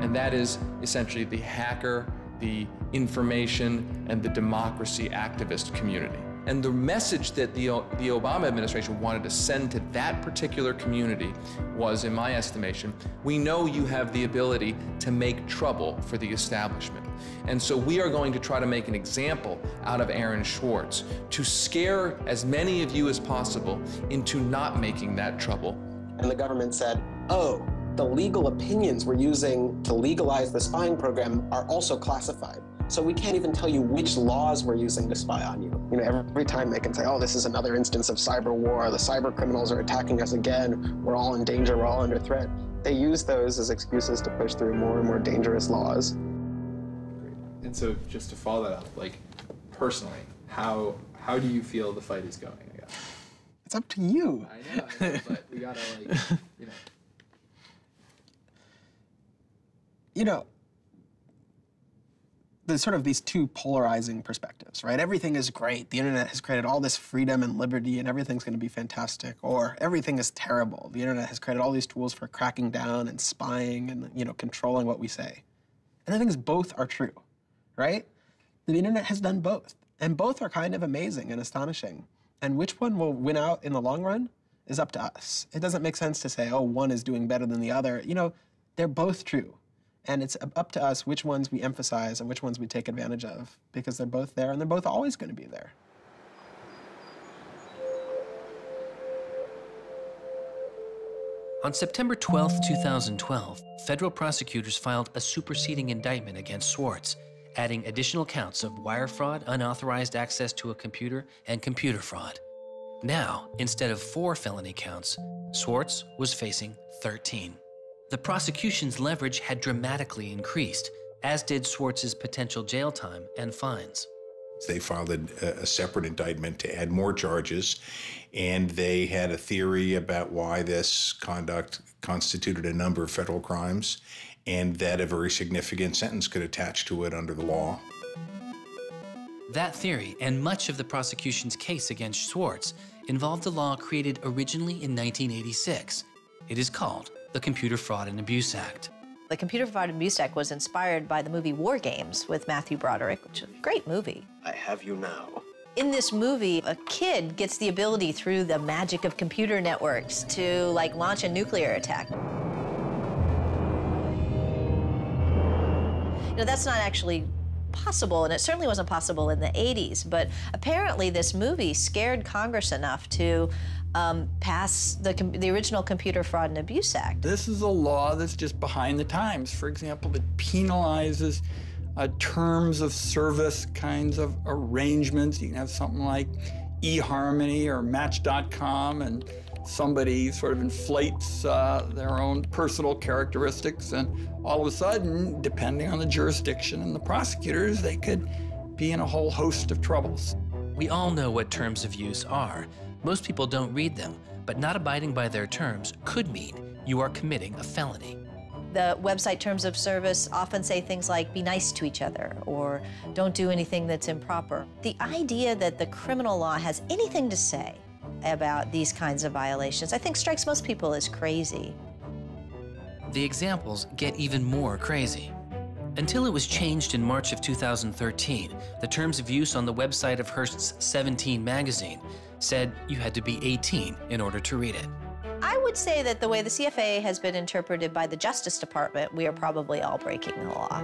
And that is essentially the hacker, the information, and the democracy activist community. And the message that the Obama administration wanted to send to that particular community was, in my estimation, we know you have the ability to make trouble for the establishment. And so we are going to try to make an example out of Aaron Swartz to scare as many of you as possible into not making that trouble. And the government said, oh, the legal opinions we're using to legalize the spying program are also classified. So we can't even tell you which laws we're using to spy on you. You know, every time they can say, oh, this is another instance of cyber war, the cyber criminals are attacking us again, we're all in danger, we're all under threat. They use those as excuses to push through more and more dangerous laws. And so just to follow that up, like personally, how do you feel the fight is going, I guess? It's up to you. I know, but we gotta like, you know. You know, there's sort of these two polarizing perspectives, right? Everything is great. The internet has created all this freedom and liberty and everything's going to be fantastic. Or everything is terrible. The internet has created all these tools for cracking down and spying and, you know, controlling what we say. And I think both are true, right? The internet has done both. And both are kind of amazing and astonishing. And which one will win out in the long run is up to us. It doesn't make sense to say, oh, one is doing better than the other. You know, they're both true. And it's up to us which ones we emphasize and which ones we take advantage of, because they're both there and they're both always going to be there. On September 12, 2012, federal prosecutors filed a superseding indictment against Swartz, adding additional counts of wire fraud, unauthorized access to a computer, and computer fraud. Now, instead of 4 felony counts, Swartz was facing 13. The prosecution's leverage had dramatically increased, as did Swartz's potential jail time and fines. They filed a separate indictment to add more charges, and they had a theory about why this conduct constituted a number of federal crimes, and that a very significant sentence could attach to it under the law. That theory, and much of the prosecution's case against Swartz, involved a law created originally in 1986. It is called the Computer Fraud and Abuse Act. The Computer Fraud and Abuse Act was inspired by the movie War Games with Matthew Broderick, which is a great movie. I have you now. In this movie, a kid gets the ability through the magic of computer networks to launch a nuclear attack. That's not actually possible, and it certainly wasn't possible in the 80s, but apparently this movie scared Congress enough to pass the original Computer Fraud and Abuse Act. This is a law that's just behind the times. For example, that penalizes terms of service kinds of arrangements. You can have something like eHarmony or Match.com, and somebody sort of inflates their own personal characteristics, and all of a sudden, depending on the jurisdiction and the prosecutors, they could be in a whole host of troubles. We all know what terms of use are. Most people don't read them, but not abiding by their terms could mean you are committing a felony. The website terms of service often say things like, be nice to each other, or don't do anything that's improper. The idea that the criminal law has anything to say about these kinds of violations, I think strikes most people as crazy. The examples get even more crazy. Until it was changed in March of 2013, the terms of use on the website of Hearst's 17 magazine said you had to be 18 in order to read it. I would say that the way the CFA has been interpreted by the Justice Department, we are probably all breaking the law.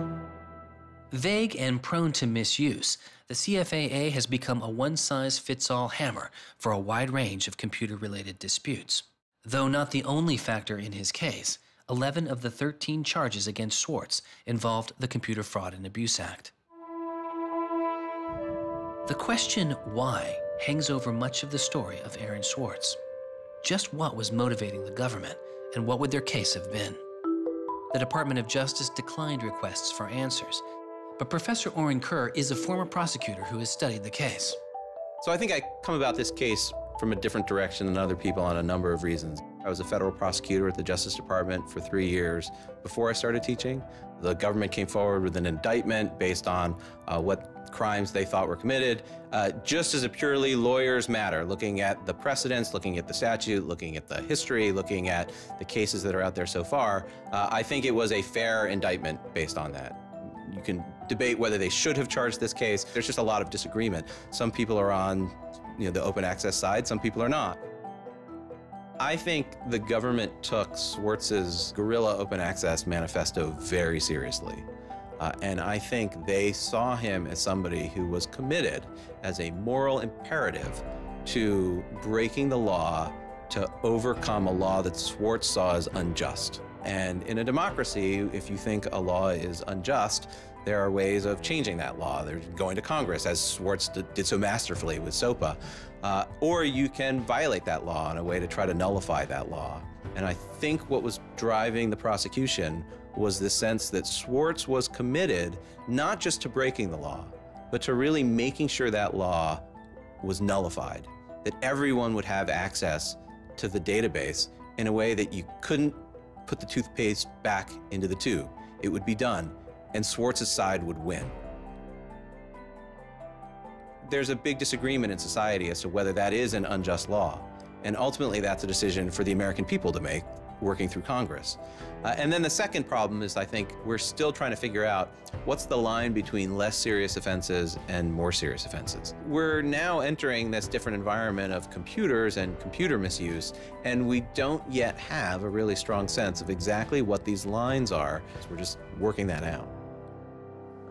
Vague and prone to misuse, the CFAA has become a one-size-fits-all hammer for a wide range of computer-related disputes. Though not the only factor in his case, 11 of the 13 charges against Swartz involved the Computer Fraud and Abuse Act. The question why hangs over much of the story of Aaron Swartz. Just what was motivating the government, and what would their case have been? The Department of Justice declined requests for answers, but Professor Oren Kerr is a former prosecutor who has studied the case. So I think I come about this case from a different direction than other people on a number of reasons. I was a federal prosecutor at the Justice Department for 3 years before I started teaching. The government came forward with an indictment based on what crimes they thought were committed, just as a purely lawyers matter, looking at the precedents, looking at the statute, looking at the history, looking at the cases that are out there so far. I think it was a fair indictment based on that. You can debate whether they should have charged this case. There's just a lot of disagreement. Some people are on the open access side, some people are not. I think the government took Swartz's guerrilla open access manifesto very seriously. And I think they saw him as somebody who was committed as a moral imperative to breaking the law to overcome a law that Swartz saw as unjust. And in a democracy, if you think a law is unjust, there are ways of changing that law. There's going to Congress, as Swartz did so masterfully with SOPA. Or you can violate that law in a way to try to nullify that law. And I think what was driving the prosecution was the sense that Swartz was committed not just to breaking the law, but to really making sure that law was nullified, that everyone would have access to the database in a way that you couldn't put the toothpaste back into the tube. It would be done, and Swartz's side would win. There's a big disagreement in society as to whether that is an unjust law, and ultimately that's a decision for the American people to make, working through Congress. And then the second problem is, I think, we're still trying to figure out what's the line between less serious offenses and more serious offenses. We're now entering this different environment of computers and computer misuse, and we don't yet have a really strong sense of exactly what these lines are. So we're just working that out.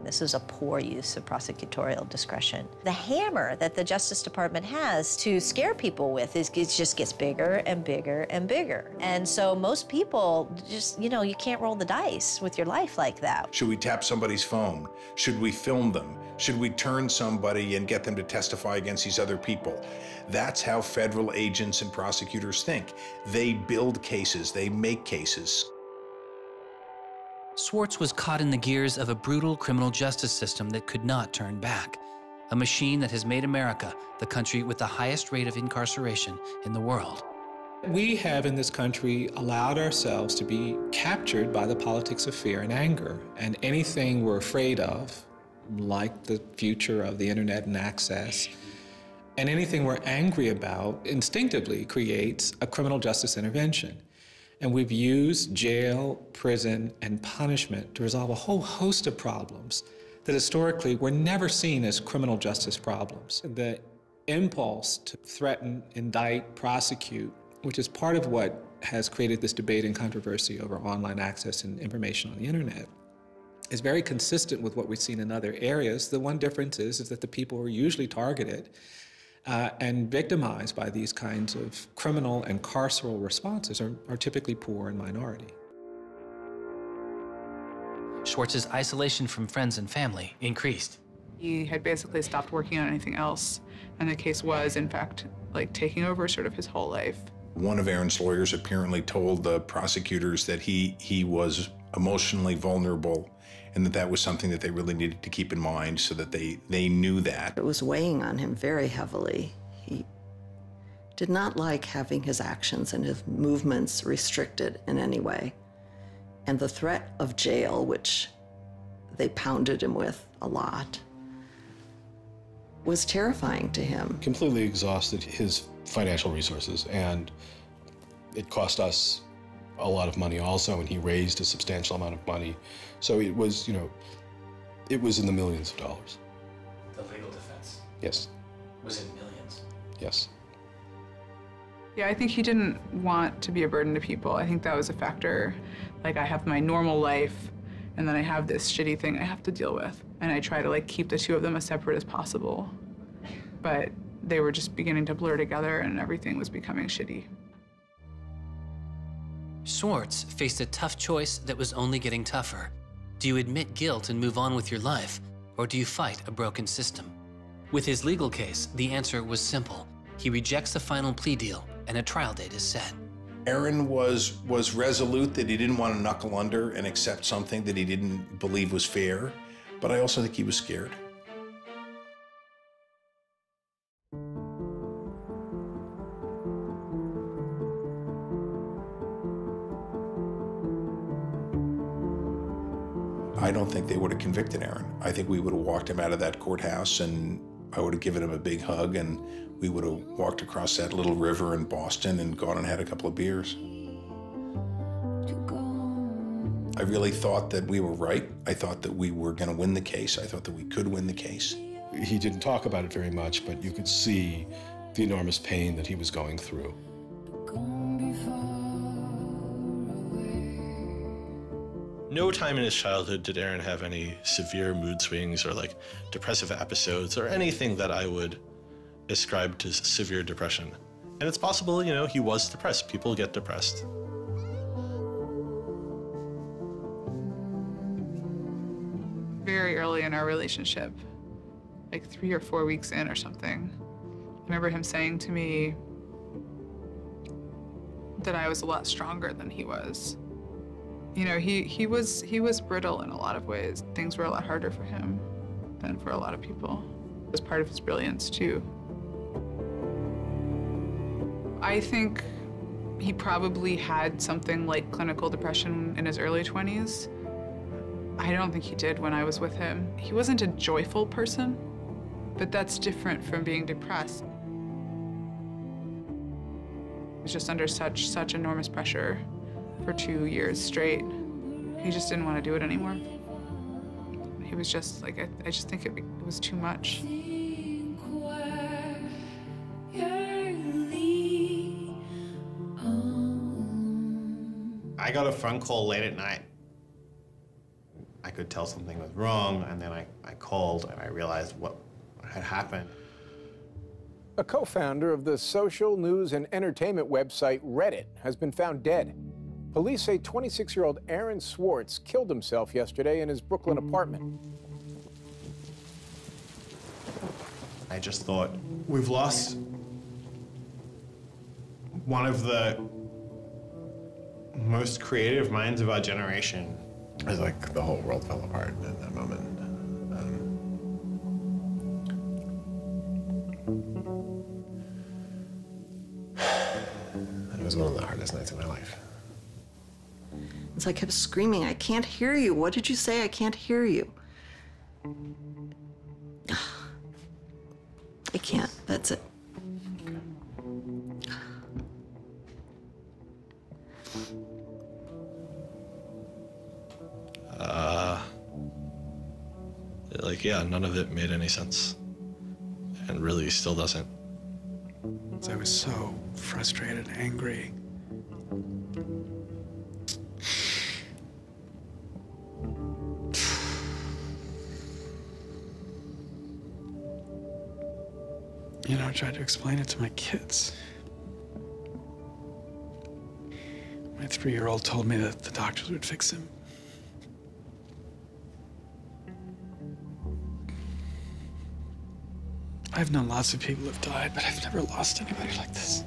This is a poor use of prosecutorial discretion. The hammer that the Justice Department has to scare people with it just gets bigger and bigger and bigger. And so most people just, you can't roll the dice with your life like that. Should we tap somebody's phone? Should we film them? Should we turn somebody and get them to testify against these other people? That's how federal agents and prosecutors think. They build cases, they make cases. Swartz was caught in the gears of a brutal criminal justice system that could not turn back. a machine that has made America the country with the highest rate of incarceration in the world. We have in this country allowed ourselves to be captured by the politics of fear and anger. And anything we're afraid of, like the future of the internet and access, and anything we're angry about instinctively creates a criminal justice intervention. And we've used jail, prison, and punishment to resolve a whole host of problems that historically were never seen as criminal justice problems. The impulse to threaten, indict, prosecute, which is part of what has created this debate and controversy over online access and information on the internet, is very consistent with what we've seen in other areas. The one difference is that the people who are usually targeted and victimized by these kinds of criminal and carceral responses are typically poor and minority. Swartz's isolation from friends and family increased. He had basically stopped working on anything else, and the case was, in fact, like taking over sort of his whole life. One of Aaron's lawyers apparently told the prosecutors that he was emotionally vulnerable and that was something that they really needed to keep in mind so that they knew that. It was weighing on him very heavily. He did not like having his actions and his movements restricted in any way. And the threat of jail, which they pounded him with a lot, was terrifying to him. Completely exhausted his financial resources, and it cost us a lot of money also, and he raised a substantial amount of money. So it was, it was in the millions of dollars. The legal defense? Yes. Was in millions? Yes. Yeah, I think he didn't want to be a burden to people. I think that was a factor. Like, I have my normal life, and then I have this shitty thing I have to deal with. And I try to keep the two of them as separate as possible. But they were just beginning to blur together, and everything was becoming shitty. Swartz faced a tough choice that was only getting tougher. Do you admit guilt and move on with your life, or do you fight a broken system? With his legal case, the answer was simple. He rejects the final plea deal, and a trial date is set. Aaron was resolute that he didn't want to knuckle under and accept something that he didn't believe was fair, but I also think he was scared. I don't think they would have convicted Aaron. I think we would have walked him out of that courthouse, and I would have given him a big hug, and we would have walked across that little river in Boston and gone and had a couple of beers. I really thought that we were right. I thought that we were going to win the case. I thought that we could win the case. He didn't talk about it very much, but you could see the enormous pain that he was going through. No time in his childhood did Aaron have any severe mood swings or depressive episodes or anything that I would ascribe to severe depression. And it's possible, he was depressed. People get depressed. Very early in our relationship, 3 or 4 weeks in or something, I remember him saying to me that I was a lot stronger than he was. He was brittle in a lot of ways. Things were a lot harder for him than for a lot of people. It was part of his brilliance, too. I think he probably had something like clinical depression in his early 20s. I don't think he did when I was with him. He wasn't a joyful person, but that's different from being depressed. He was just under such enormous pressure for 2 years straight. He just didn't want to do it anymore. He was just I just think it was too much. I got a phone call late at night. I could tell something was wrong, and then I called and I realized what had happened. A co-founder of the social news and entertainment website Reddit has been found dead. Police say 26-year-old Aaron Swartz killed himself yesterday in his Brooklyn apartment. I just thought, we've lost one of the most creative minds of our generation. It was like the whole world fell apart at that moment. happiest nights of my life. As I kept screaming, I can't hear you. What did you say? I can't hear you. I can't. That's it. Like, yeah, none of it made any sense. And really still doesn't. I was so frustrated, angry. You know, I tried to explain it to my kids. My 3-year-old told me that the doctors would fix him. I've known lots of people who've died, but I've never lost anybody like this.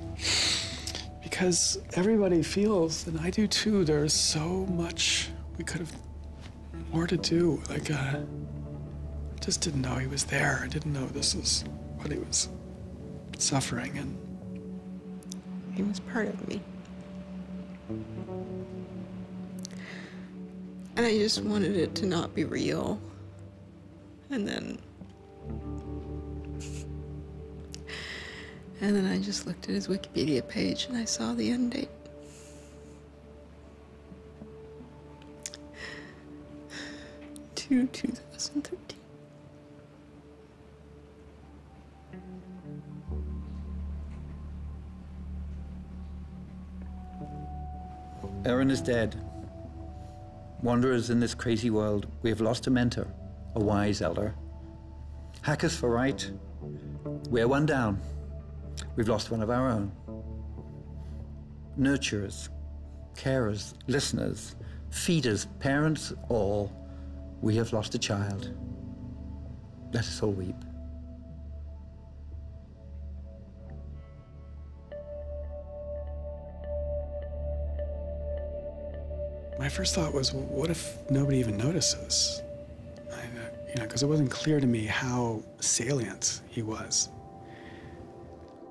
Because everybody feels, and I do too, there's so much we could have more to do. Like, I just didn't know he was there. I didn't know this was what he was suffering, and he was part of me. And I just wanted it to not be real. And then I just looked at his Wikipedia page and I saw the end date. To 2013. Aaron is dead. Wanderers in this crazy world, we have lost a mentor, a wise elder. Hackers for right, we're one down. We've lost one of our own. Nurturers, carers, listeners, feeders, parents, all, we have lost a child. Let us all weep. my first thought was, well, what if nobody even notices? Because it wasn't clear to me how salient he was.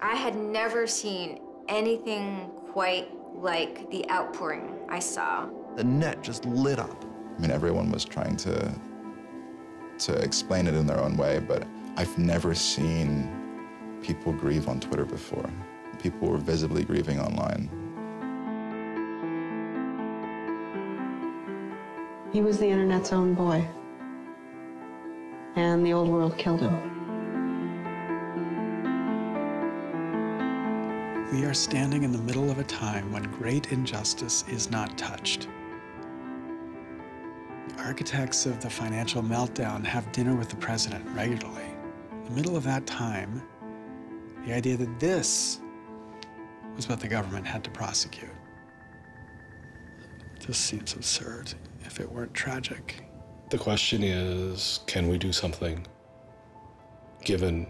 I had never seen anything quite like the outpouring I saw. The net just lit up. I mean, everyone was trying to explain it in their own way, but I've never seen people grieve on Twitter before. People were visibly grieving online. He was the internet's own boy, and the old world killed him. We are standing in the middle of a time when great injustice is not touched. The architects of the financial meltdown have dinner with the president regularly. In the middle of that time, the idea that this was what the government had to prosecute just seems absurd if it weren't tragic. The question is, can we do something, given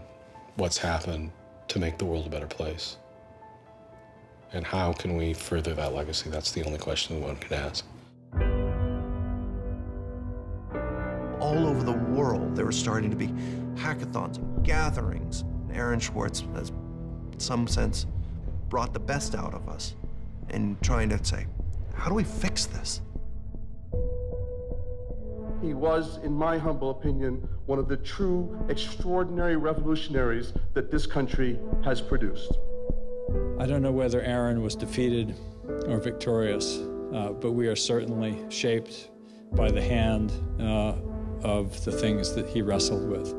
what's happened, to make the world a better place? And how can we further that legacy? That's the only question one can ask. All over the world, there were starting to be hackathons and gatherings. Aaron Swartz has, in some sense, brought the best out of us in trying to say, how do we fix this? He was, in my humble opinion, one of the true extraordinary revolutionaries that this country has produced. I don't know whether Aaron was defeated or victorious, but we are certainly shaped by the hand of the things that he wrestled with.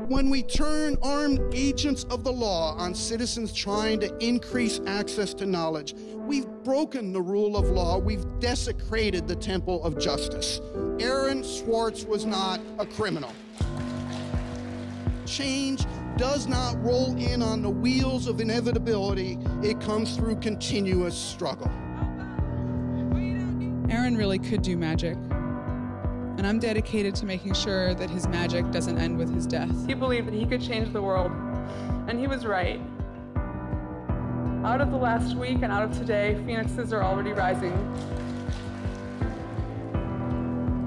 When we turn armed agents of the law on citizens trying to increase access to knowledge, we've broken the rule of law, we've desecrated the temple of justice. Aaron Swartz was not a criminal. Change does not roll in on the wheels of inevitability, it comes through continuous struggle. Aaron really could do magic. And I'm dedicated to making sure that his magic doesn't end with his death. He believed that he could change the world, and he was right. Out of the last week and out of today, phoenixes are already rising.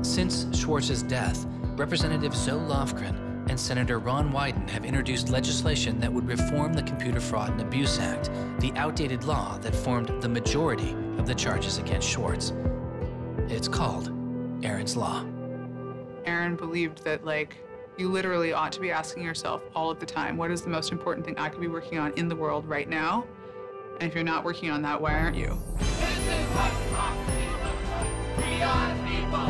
Since Schwartz's death, Representative Zoe Lofgren, and Senator Ron Wyden have introduced legislation that would reform the Computer Fraud and Abuse Act, the outdated law that formed the majority of the charges against Swartz. It's called Aaron's Law. Aaron believed that, like, you literally ought to be asking yourself all of the time, what is the most important thing I could be working on in the world right now? And if you're not working on that, why aren't you? This is what democracy looks like. We are the people.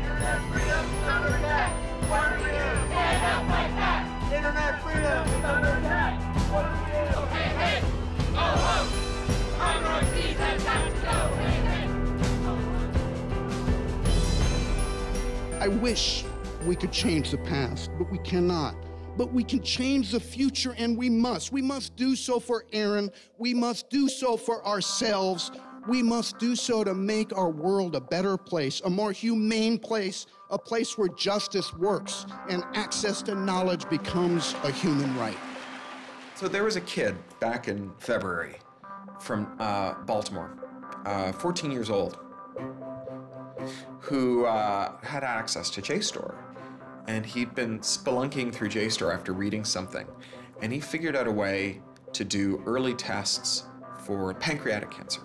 Internet freedom is under attack. What do we do? Stand up like that. Internet freedom is under attack. What do we do? Hey, hey, go home. Minorities have got to go. Hey, hey, go home. I wish we could change the past, but we cannot. But we can change the future, and we must. We must do so for Aaron. We must do so for ourselves. We must do so to make our world a better place, a more humane place, a place where justice works and access to knowledge becomes a human right. So there was a kid back in February from Baltimore, 14 years old, who had access to JSTOR. And he'd been spelunking through JSTOR after reading something. And he figured out a way to do early tests for pancreatic cancer.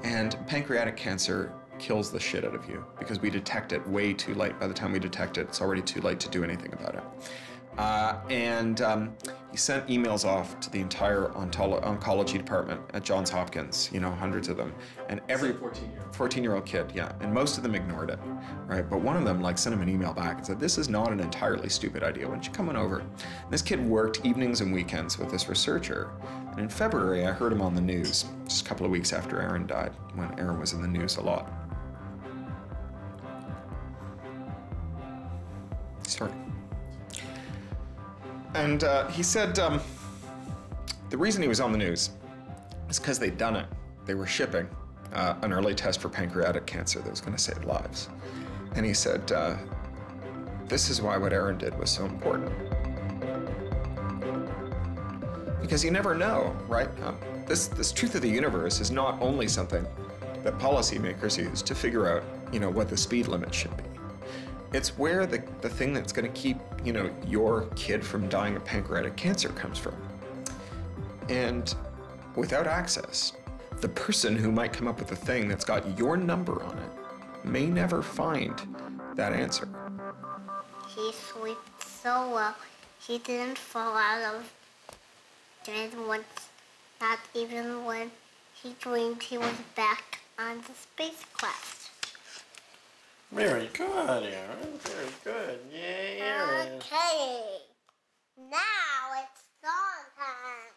And pancreatic cancer kills the shit out of you because we detect it way too late. By the time we detect it, it's already too late to do anything about it. He sent emails off to the entire oncology department at Johns Hopkins, you know, hundreds of them. And every 14-year-old kid, yeah, and most of them ignored it, right? But one of them like sent him an email back and said, this is not an entirely stupid idea, why don't you come on over? And this kid worked evenings and weekends with this researcher. And in February, I heard him on the news, just a couple of weeks after Aaron died, when Aaron was in the news a lot. Sorry. And he said the reason he was on the news is because they'd done it. They were shipping an early test for pancreatic cancer that was going to save lives. And he said, this is why what Aaron did was so important. Because you never know, right? This truth of the universe is not only something that policymakers use to figure out, you know, what the speed limit should be. It's where the thing that's going to keep, you know, your kid from dying of pancreatic cancer comes from. And without access, the person who might come up with the thing that's got your number on it may never find that answer. He slept so well, he didn't fall out of bed once, not even when he dreamed he was back on the space quest. Very good, Aaron. Very good. Yay, Aaron. Okay. Now it's song time.